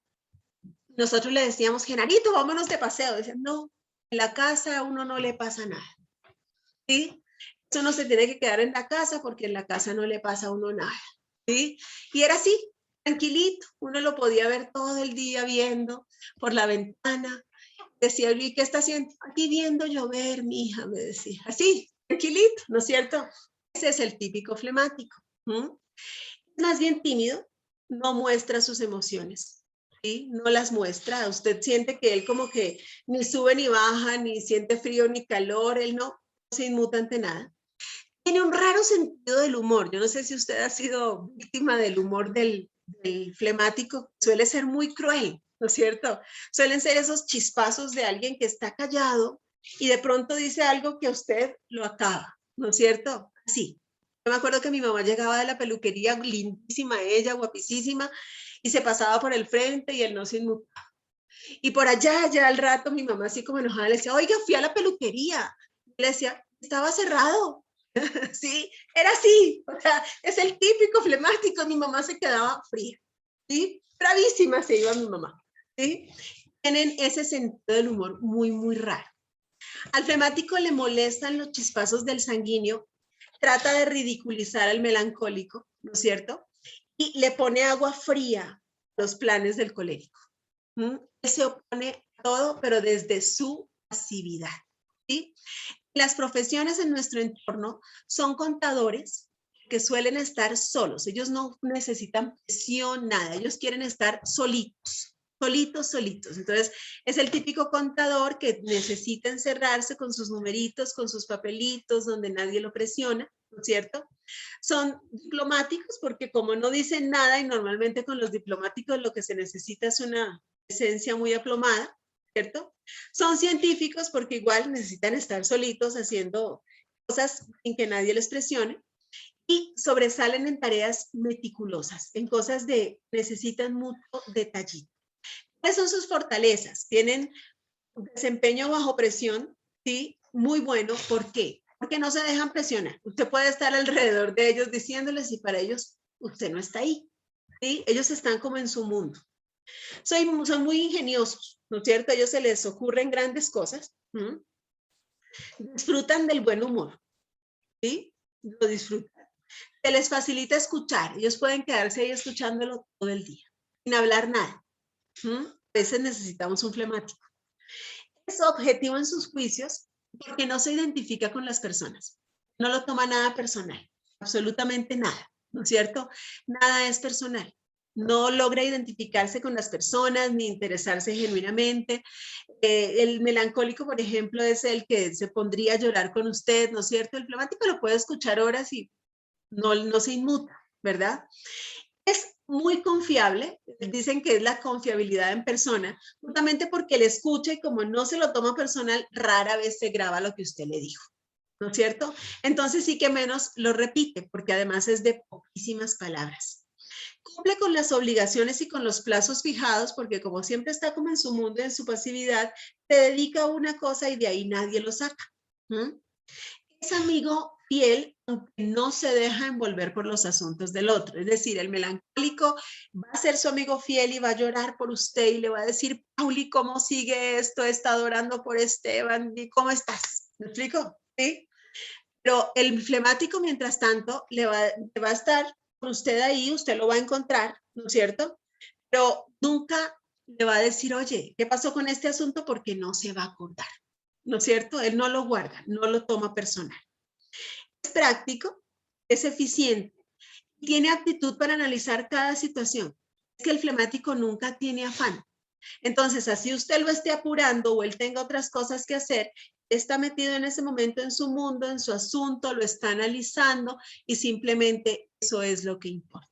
Nosotros le decíamos, Genarito, vámonos de paseo. Decían, no, en la casa a uno no le pasa nada. ¿Sí? Eso no se tiene que quedar en la casa porque en la casa no le pasa a uno nada. ¿Sí? Y era así, tranquilito. Uno lo podía ver todo el día viendo por la ventana. Decía, ¿y qué está haciendo? Aquí viendo llover, mi hija, me decía. Así, tranquilito, ¿no es cierto? Ese es el típico flemático. Es más bien tímido, no muestra sus emociones. ¿Sí? No las muestra. Usted siente que él como que ni sube ni baja, ni siente frío ni calor, él no se inmuta ante nada. Tiene un raro sentido del humor. Yo no sé si usted ha sido víctima del humor del flemático, suele ser muy cruel, ¿no es cierto? Suelen ser esos chispazos de alguien que está callado y de pronto dice algo que a usted lo acaba, ¿no es cierto? Así. Yo me acuerdo que mi mamá llegaba de la peluquería, lindísima ella, guapísima, y se pasaba por el frente y él no se inmutaba. Y por allá, ya al rato, mi mamá así como enojada le decía, oiga, fui a la peluquería. Y le decía, estaba cerrado. Sí, era así, o sea, es el típico flemático, mi mamá se quedaba fría, ¿sí? Bravísima se iba mi mamá, ¿sí? Tienen ese sentido del humor muy, muy raro. Al flemático le molestan los chispazos del sanguíneo, trata de ridiculizar al melancólico, ¿no es cierto? Y le pone agua fría a los planes del colérico. Él se opone a todo, pero desde su pasividad, ¿sí? Las profesiones en nuestro entorno son contadores que suelen estar solos. Ellos no necesitan presión, nada. Ellos quieren estar solitos, solitos, solitos. Entonces, es el típico contador que necesita encerrarse con sus numeritos, con sus papelitos, donde nadie lo presiona, ¿no es cierto? Son diplomáticos porque como no dicen nada y normalmente con los diplomáticos lo que se necesita es una presencia muy aplomada, ¿cierto? Son científicos porque igual necesitan estar solitos haciendo cosas sin que nadie les presione y sobresalen en tareas meticulosas, en cosas de necesitan mucho detallito. ¿Cuáles son sus fortalezas? Tienen un desempeño bajo presión, sí, muy bueno. ¿Por qué? Porque no se dejan presionar. Usted puede estar alrededor de ellos diciéndoles y para ellos usted no está ahí, ¿sí? Ellos están como en su mundo. Son muy ingeniosos, ¿no es cierto? A ellos se les ocurren grandes cosas. Disfrutan del buen humor, ¿sí? Lo disfrutan. Se les facilita escuchar. Ellos pueden quedarse ahí escuchándolo todo el día, sin hablar nada. A veces necesitamos un flemático. Es objetivo en sus juicios porque no se identifica con las personas. No lo toma nada personal, absolutamente nada, ¿no es cierto? Nada es personal. No logra identificarse con las personas ni interesarse genuinamente. El melancólico, por ejemplo, es el que se pondría a llorar con usted, ¿no es cierto? El flemático lo puede escuchar horas y no se inmuta, ¿verdad? Es muy confiable, dicen que es la confiabilidad en persona, justamente porque le escucha y como no se lo toma personal, rara vez se graba lo que usted le dijo, ¿no es cierto? Entonces sí que menos lo repite, porque además es de poquísimas palabras. Cumple con las obligaciones y con los plazos fijados, porque como siempre está como en su mundo, en su pasividad, se dedica a una cosa y de ahí nadie lo saca. Es amigo fiel, aunque no se deja envolver por los asuntos del otro. Es decir, el melancólico va a ser su amigo fiel y va a llorar por usted y le va a decir, Pauli, ¿cómo sigue esto? He estado orando por Esteban. ¿Y cómo estás? ¿Me explico? ¿Sí? Pero el flemático, mientras tanto, le va a estar con usted ahí, usted lo va a encontrar, ¿no es cierto? Pero nunca le va a decir, oye, ¿qué pasó con este asunto? Porque no se va a acordar, ¿no es cierto? Él no lo guarda, no lo toma personal. Es práctico, es eficiente, tiene aptitud para analizar cada situación. Es que el flemático nunca tiene afán. Entonces, así usted lo esté apurando o él tenga otras cosas que hacer, está metido en ese momento en su mundo, en su asunto, lo está analizando y simplemente eso es lo que importa.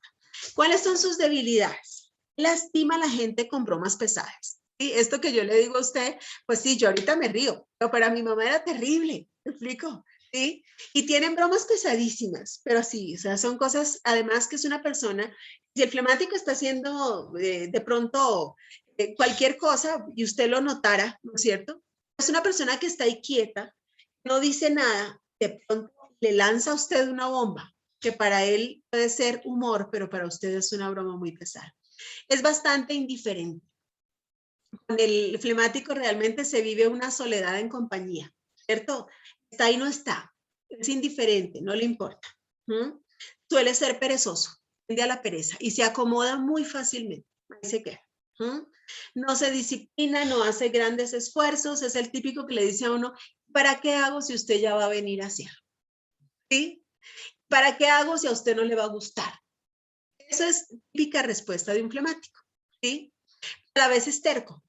¿Cuáles son sus debilidades? Lastima a la gente con bromas pesadas. ¿Sí? Esto que yo le digo a usted, pues sí, yo ahorita me río, pero para mi mamá era terrible, ¿me explico? ¿Sí? Y tienen bromas pesadísimas, pero sí, o sea, son cosas, además que es una persona, si el flemático está haciendo de pronto cualquier cosa y usted lo notara, ¿no es cierto? Es una persona que está ahí quieta, no dice nada, de pronto le lanza a usted una bomba, que para él puede ser humor, pero para usted es una broma muy pesada. Es bastante indiferente. Con el flemático realmente se vive una soledad en compañía, ¿cierto? Está ahí, no está. Es indiferente, no le importa. ¿Mm? Suele ser perezoso, tiende a la pereza y se acomoda muy fácilmente. Ahí se queda. ¿Mm? No se disciplina, no hace grandes esfuerzos, es el típico que le dice a uno, ¿para qué hago si usted ya va a venir a hacer? ¿Sí? ¿Para qué hago si a usted no le va a gustar? Esa es típica respuesta de un flemático, ¿sí? A la vez es terco.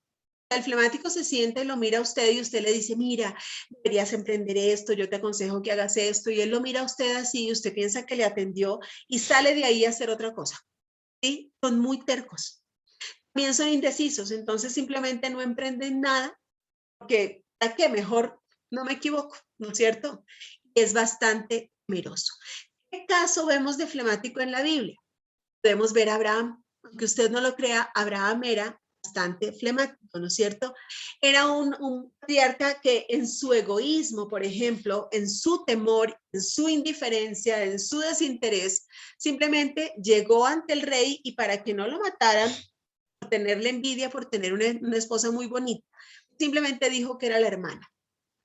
El flemático se siente y lo mira a usted y usted le dice, mira, deberías emprender esto, yo te aconsejo que hagas esto, y él lo mira a usted así y usted piensa que le atendió y sale de ahí a hacer otra cosa, ¿sí? Son muy tercos. También son indecisos, entonces simplemente no emprenden nada porque, ¿a qué? Mejor no me equivoco, ¿no es cierto? Es bastante temeroso. ¿Qué caso vemos de flemático en la Biblia? Podemos ver a Abraham, aunque usted no lo crea, Abraham era bastante flemático, ¿no es cierto? Era un patriarca que en su egoísmo, por ejemplo, en su temor, en su indiferencia, en su desinterés, simplemente llegó ante el rey y para que no lo mataran, por tenerle envidia, por tener una esposa muy bonita, simplemente dijo que era la hermana.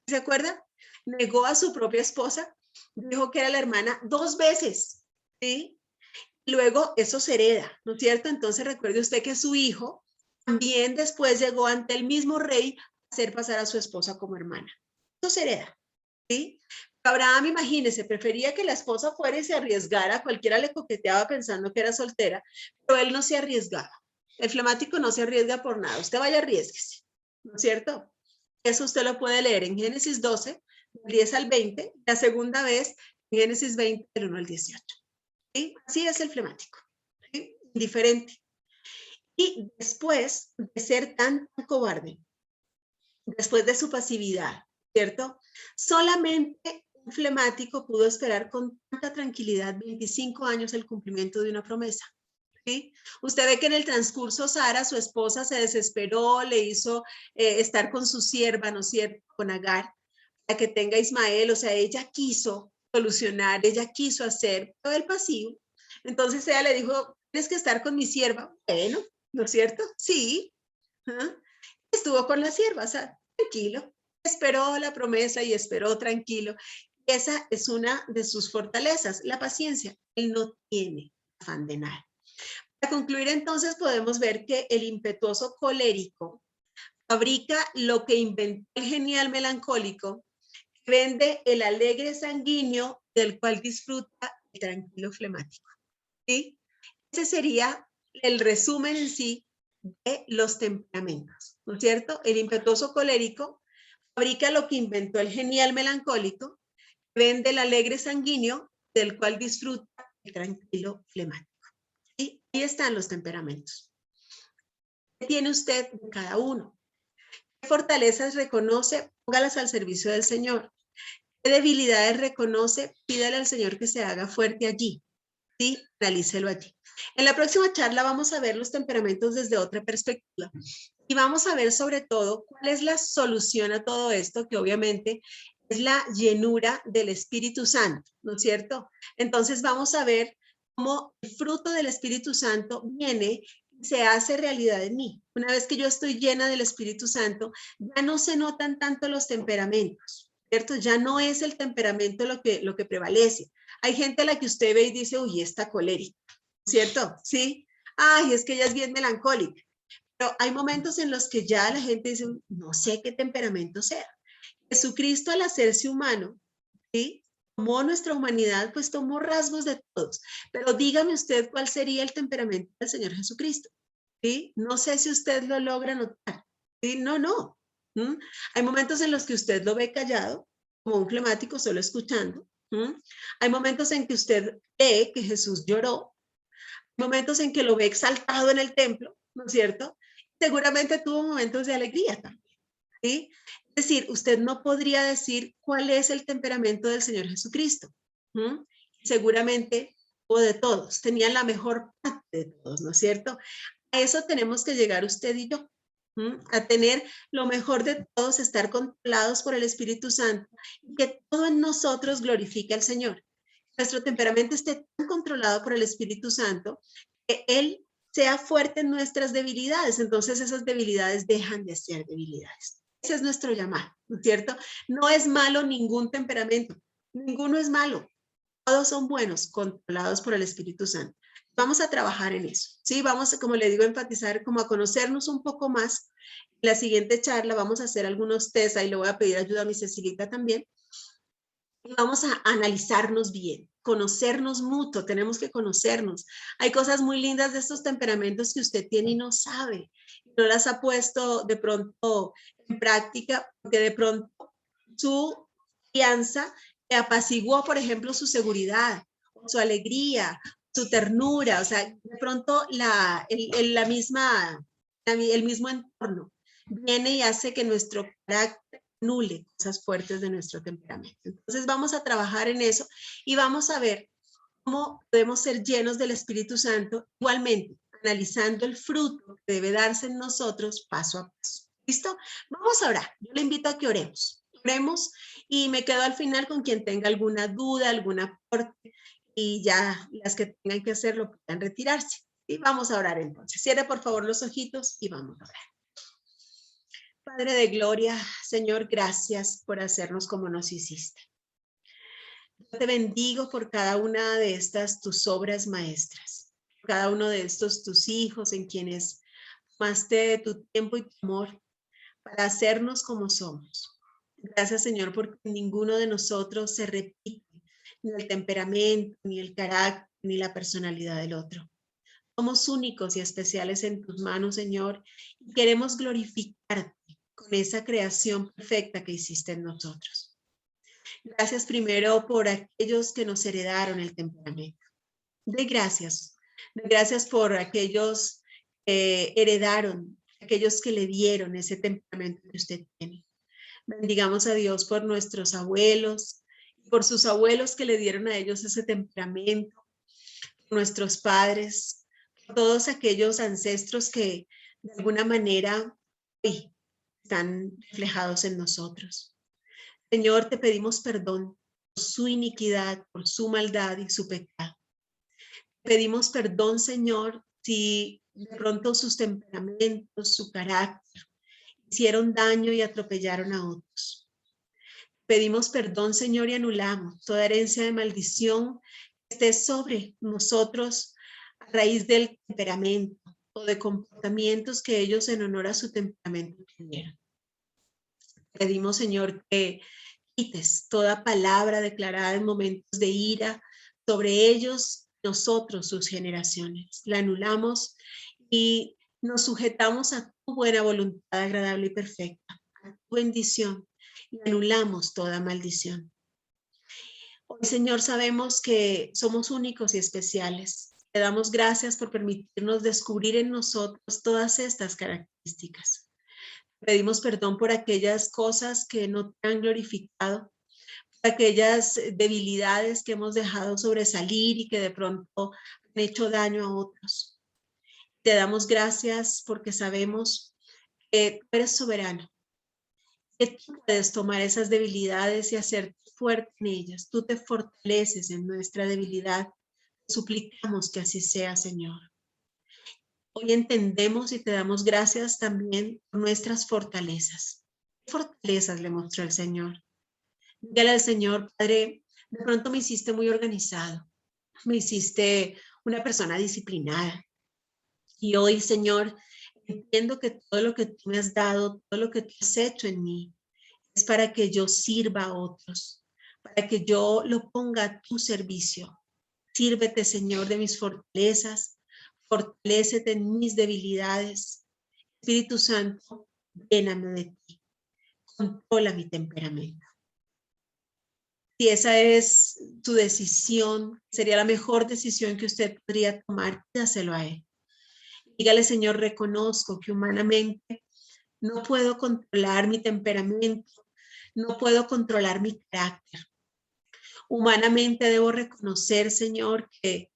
¿Se acuerda? Negó a su propia esposa, dijo que era la hermana 2 veces, ¿sí? Luego eso se hereda, ¿no es cierto? Entonces recuerde usted que su hijo también después llegó ante el mismo rey a hacer pasar a su esposa como hermana. Eso se hereda, ¿sí? Abraham, imagínese, prefería que la esposa fuera y se arriesgara, cualquiera le coqueteaba pensando que era soltera, pero él no se arriesgaba. El flemático no se arriesga por nada, usted vaya, arriesguese, ¿no es cierto? Eso usted lo puede leer en Génesis 12, del 10 al 20, la segunda vez en Génesis 20, del 1 al 18. ¿Sí? Así es el flemático, ¿sí? Indiferente. Y después de ser tan cobarde, después de su pasividad, ¿cierto? Solamente un flemático pudo esperar con tanta tranquilidad 25 años el cumplimiento de una promesa. ¿Sí? Usted ve que en el transcurso Sara, su esposa, se desesperó, le hizo estar con su sierva, ¿no es cierto?, con Agar, para que tenga Ismael, o sea, ella quiso solucionar, ella quiso hacer todo el pasivo. Entonces ella le dijo, tienes que estar con mi sierva. Bueno, ¿no es cierto? Sí. ¿Ah? Estuvo con la sierva, o sea, tranquilo. Esperó la promesa y esperó tranquilo. Esa es una de sus fortalezas, la paciencia. Él no tiene afán de nada. Para concluir, entonces, podemos ver que el impetuoso colérico fabrica lo que inventó el genial melancólico, vende el alegre sanguíneo del cual disfruta el tranquilo flemático. ¿Sí? Ese sería el resumen en sí de los temperamentos, ¿no es cierto? El impetuoso colérico fabrica lo que inventó el genial melancólico, vende el alegre sanguíneo del cual disfruta el tranquilo flemático. Y ahí están los temperamentos. ¿Qué tiene usted de cada uno? ¿Qué fortalezas reconoce? Póngalas al servicio del Señor. ¿Qué debilidades reconoce? Pídale al Señor que se haga fuerte allí. Sí, analícelo allí. En la próxima charla vamos a ver los temperamentos desde otra perspectiva y vamos a ver sobre todo cuál es la solución a todo esto, que obviamente es la llenura del Espíritu Santo, ¿no es cierto? Entonces vamos a ver cómo el fruto del Espíritu Santo viene y se hace realidad en mí. Una vez que yo estoy llena del Espíritu Santo, ya no se notan tanto los temperamentos, ¿cierto? Ya no es el temperamento lo que prevalece. Hay gente a la que usted ve y dice, uy, está colérica, ¿cierto? Sí. Ay, es que ella es bien melancólica. Pero hay momentos en los que ya la gente dice, no sé qué temperamento sea. Jesucristo al hacerse humano, ¿sí? Tomó nuestra humanidad, pues tomó rasgos de todos. Pero dígame usted cuál sería el temperamento del Señor Jesucristo, ¿sí? No sé si usted lo logra notar, ¿sí? No, no. ¿Mm? Hay momentos en los que usted lo ve callado, como un flemático, solo escuchando. ¿Mm? Hay momentos en que usted ve que Jesús lloró, momentos en que lo ve exaltado en el templo, ¿no es cierto? Seguramente tuvo momentos de alegría también, ¿sí? Es decir, usted no podría decir cuál es el temperamento del Señor Jesucristo. ¿Mm? Seguramente o de todos, tenían la mejor parte de todos, ¿no es cierto? A eso tenemos que llegar usted y yo, a tener lo mejor de todos, estar controlados por el Espíritu Santo y que todo en nosotros glorifique al Señor. Nuestro temperamento esté tan controlado por el Espíritu Santo que Él sea fuerte en nuestras debilidades, entonces esas debilidades dejan de ser debilidades. Ese es nuestro llamado, ¿no es cierto? No es malo ningún temperamento, ninguno es malo, todos son buenos, controlados por el Espíritu Santo. Vamos a trabajar en eso, ¿sí? Vamos, como le digo, a enfatizar, como a conocernos un poco más. En la siguiente charla vamos a hacer algunos test, ahí le voy a pedir ayuda a mi Cecilita también. Y vamos a analizarnos bien, conocernos mutuo, tenemos que conocernos. Hay cosas muy lindas de estos temperamentos que usted tiene y no sabe, no las ha puesto de pronto en práctica, porque de pronto su fianza le apaciguó, por ejemplo, su seguridad, su alegría, su ternura, o sea, de pronto la misma, el mismo entorno viene y hace que nuestro carácter anule cosas fuertes de nuestro temperamento. Entonces vamos a trabajar en eso y vamos a ver cómo podemos ser llenos del Espíritu Santo, igualmente analizando el fruto que debe darse en nosotros paso a paso. ¿Listo? Vamos a orar. Yo le invito a que oremos. Oremos y me quedo al final con quien tenga alguna duda, algún aporte y ya las que tengan que hacerlo puedan retirarse. Y vamos a orar entonces. Cierre por favor los ojitos y vamos a orar. Padre de gloria, Señor, gracias por hacernos como nos hiciste. Yo te bendigo por cada una de estas tus obras maestras, cada uno de estos tus hijos en quienes tomaste tu tiempo y tu amor para hacernos como somos. Gracias, Señor, porque ninguno de nosotros se repite, ni el temperamento, ni el carácter, ni la personalidad del otro. Somos únicos y especiales en tus manos, Señor, y queremos glorificarte con esa creación perfecta que hiciste en nosotros. Gracias primero por aquellos que nos heredaron el temperamento. De gracias por aquellos que heredaron, aquellos que le dieron ese temperamento que usted tiene. Bendigamos a Dios por nuestros abuelos, por sus abuelos que le dieron a ellos ese temperamento, por nuestros padres, por todos aquellos ancestros que de alguna manera hoy están reflejados en nosotros. Señor, te pedimos perdón por su iniquidad, por su maldad y su pecado. Pedimos perdón, Señor, si de pronto sus temperamentos, su carácter, hicieron daño y atropellaron a otros. Pedimos perdón, Señor, y anulamos toda herencia de maldición que esté sobre nosotros a raíz del temperamento o de comportamientos que ellos en honor a su temperamento tuvieron. Pedimos, Señor, que quites toda palabra declarada en momentos de ira sobre ellos, nosotros, sus generaciones. La anulamos y nos sujetamos a tu buena voluntad agradable y perfecta, a tu bendición, y anulamos toda maldición. Hoy, Señor, sabemos que somos únicos y especiales. Te damos gracias por permitirnos descubrir en nosotros todas estas características. Pedimos perdón por aquellas cosas que no te han glorificado, por aquellas debilidades que hemos dejado sobresalir y que de pronto han hecho daño a otros. Te damos gracias porque sabemos que tú eres soberano, que tú puedes tomar esas debilidades y hacerte fuerte en ellas. Tú te fortaleces en nuestra debilidad. Suplicamos que así sea, Señor. Hoy entendemos y te damos gracias también por nuestras fortalezas. ¿Qué fortalezas le mostró el Señor? Dígale al Señor, Padre, de pronto me hiciste muy organizado, me hiciste una persona disciplinada. Y hoy, Señor, Entiendo que todo lo que tú me has dado, todo lo que tú has hecho en mí, es para que yo sirva a otros, para que yo lo ponga a tu servicio. Sírvete, Señor, de mis fortalezas, fortalécete en mis debilidades. Espíritu Santo, lléname de ti, controla mi temperamento. Si esa es tu decisión, sería la mejor decisión que usted podría tomar, dáselo a Él. Dígale, Señor, reconozco que humanamente no puedo controlar mi temperamento, no puedo controlar mi carácter. Humanamente debo reconocer, Señor, que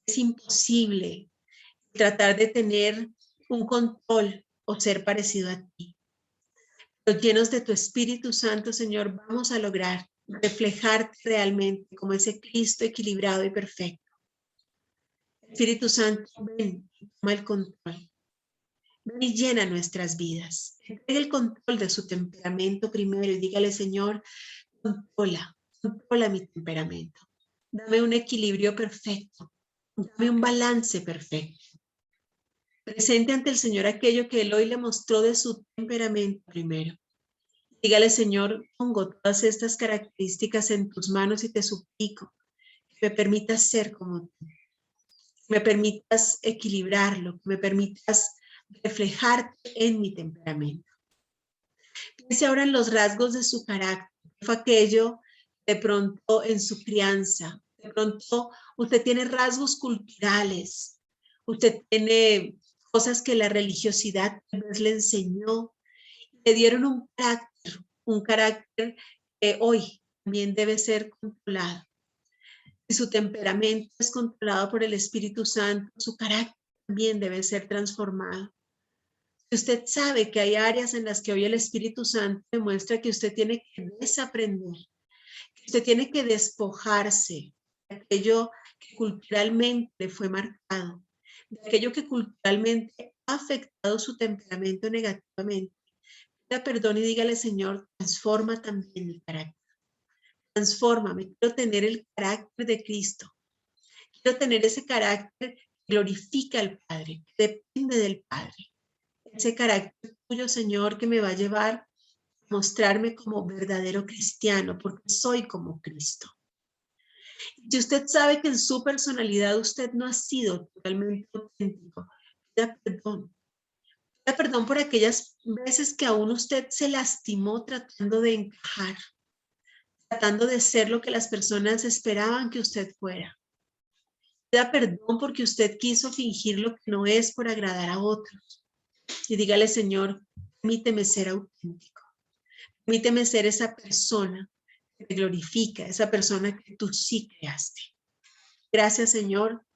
es imposible tratar de tener un control o ser parecido a ti. Pero llenos de tu Espíritu Santo, Señor, vamos a lograr reflejarte realmente como ese Cristo equilibrado y perfecto. Espíritu Santo, ven, toma el control. Ven y llena nuestras vidas. Entrega el control de su temperamento primero y dígale, Señor, controla mi temperamento. Dame un equilibrio perfecto. Dame un balance perfecto. Presente ante el Señor aquello que Él hoy le mostró de su temperamento primero. Dígale, Señor, pongo todas estas características en tus manos y te suplico que me permitas ser como tú, que me permitas equilibrarlo, que me permitas reflejarte en mi temperamento. Piense ahora en los rasgos de su carácter. Fue aquello de pronto en su crianza. De pronto usted tiene rasgos culturales. Usted tiene cosas que la religiosidad tal vez le enseñó. Le dieron un carácter que hoy también debe ser controlado. Si su temperamento es controlado por el Espíritu Santo, su carácter también debe ser transformado. Si usted sabe que hay áreas en las que hoy el Espíritu Santo demuestra que usted tiene que desaprender, que usted tiene que despojarse de aquello que culturalmente le fue marcado, de aquello que culturalmente ha afectado su temperamento negativamente, pida perdón y dígale, Señor, transforma también mi carácter. Transfórmame, quiero tener el carácter de Cristo. Quiero tener ese carácter que glorifica al Padre, que depende del Padre. Ese carácter tuyo, Señor, que me va a llevar a mostrarme como verdadero cristiano, porque soy como Cristo. Si usted sabe que en su personalidad usted no ha sido totalmente auténtico, pida perdón. Pida perdón por aquellas veces que aún usted se lastimó tratando de encajar, tratando de ser lo que las personas esperaban que usted fuera. Pida perdón porque usted quiso fingir lo que no es por agradar a otros. Y dígale, Señor, permíteme ser auténtico. Permíteme ser esa persona que te glorifica, esa persona que tú sí creaste. Gracias, Señor,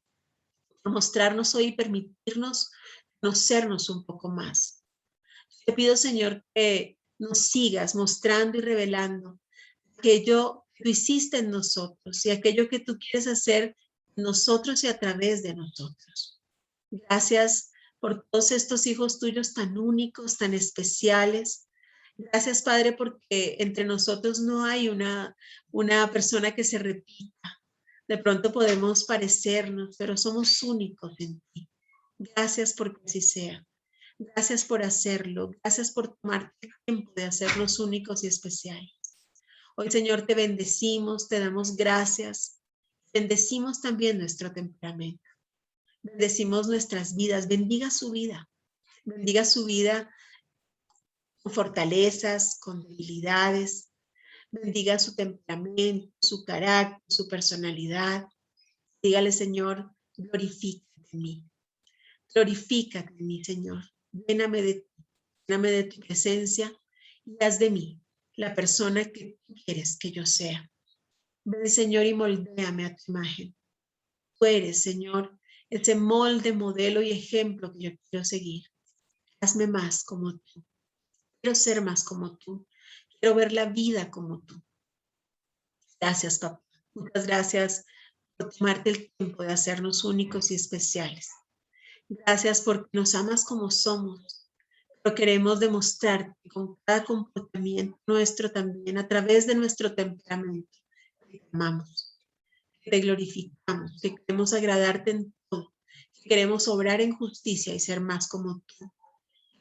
por mostrarnos hoy y permitirnos conocernos un poco más. Te pido, Señor, que nos sigas mostrando y revelando aquello que tú hiciste en nosotros y aquello que tú quieres hacer en nosotros y a través de nosotros. Gracias por todos estos hijos tuyos tan únicos, tan especiales. Gracias, Padre, porque entre nosotros no hay una persona que se repita. De pronto podemos parecernos, pero somos únicos en ti. Gracias porque así sea. Gracias por hacerlo. Gracias por tomarte el tiempo de hacernos únicos y especiales. Hoy, Señor, te bendecimos, te damos gracias. Bendecimos también nuestro temperamento. Bendecimos nuestras vidas. Bendiga su vida. Bendiga su vida con fortalezas, con debilidades. Bendiga su temperamento, su carácter, su personalidad. Dígale, Señor, glorifícate en mí. Glorifícate en mí, Señor. Lléname de tu presencia y haz de mí la persona que tú quieres que yo sea. Ven, Señor, y moldéame a tu imagen. Tú eres, Señor, ese molde, modelo y ejemplo que yo quiero seguir. Hazme más como tú. Quiero ser más como tú. Quiero ver la vida como tú. Gracias, papá. Muchas gracias por tomarte el tiempo de hacernos únicos y especiales. Gracias porque nos amas como somos. Pero queremos demostrar con cada comportamiento nuestro también, a través de nuestro temperamento, que te amamos, que te glorificamos, que queremos agradarte en todo, que queremos obrar en justicia y ser más como tú.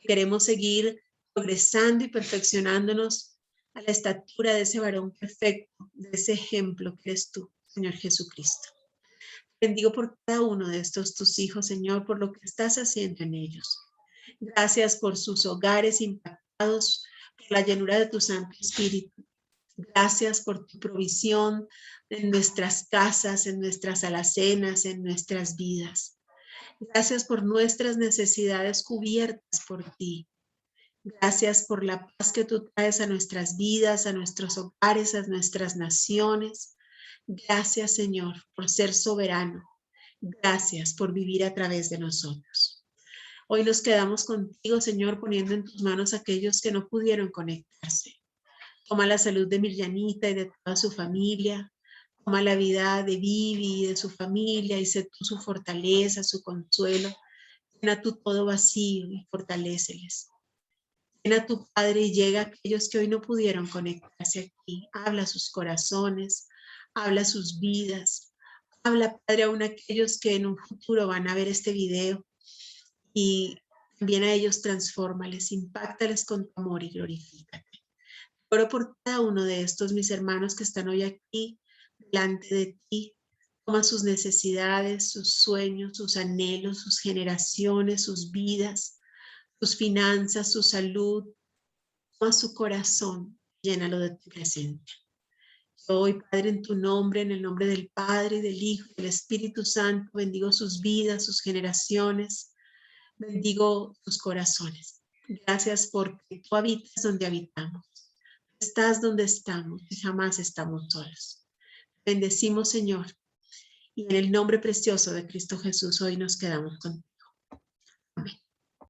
Queremos seguir progresando y perfeccionándonos a la estatura de ese varón perfecto, de ese ejemplo que eres tú, Señor Jesucristo. Bendigo por cada uno de estos tus hijos, Señor, por lo que estás haciendo en ellos. Gracias por sus hogares impactados por la llenura de tu Santo Espíritu. Gracias por tu provisión en nuestras casas, en nuestras alacenas, en nuestras vidas. Gracias por nuestras necesidades cubiertas por ti. Gracias por la paz que tú traes a nuestras vidas, a nuestros hogares, a nuestras naciones. Gracias, Señor, por ser soberano. Gracias por vivir a través de nosotros. Hoy nos quedamos contigo, Señor, poniendo en tus manos a aquellos que no pudieron conectarse. Toma la salud de Mirjanita y de toda su familia. Toma la vida de Vivi y de su familia y sé tú su fortaleza, su consuelo. Llena tú todo vacío y fortaléceles. Ven a tu Padre y llega a aquellos que hoy no pudieron conectarse aquí. Habla a sus corazones, habla a sus vidas. Habla, Padre, aún a aquellos que en un futuro van a ver este video y también a ellos transfórmales, impáctales con tu amor y glorifícate. Oro por cada uno de estos mis hermanos que están hoy aquí delante de ti. Toma sus necesidades, sus sueños, sus anhelos, sus generaciones, sus vidas, sus finanzas, su salud. Toma su corazón, llénalo de tu presencia. Hoy, Padre, en tu nombre, en el nombre del Padre, del Hijo y del Espíritu Santo, bendigo sus vidas, sus generaciones, bendigo sus corazones. Gracias porque tú habitas donde habitamos. Estás donde estamos y jamás estamos solos. Bendecimos, Señor, y en el nombre precioso de Cristo Jesús hoy nos quedamos contigo. Amén.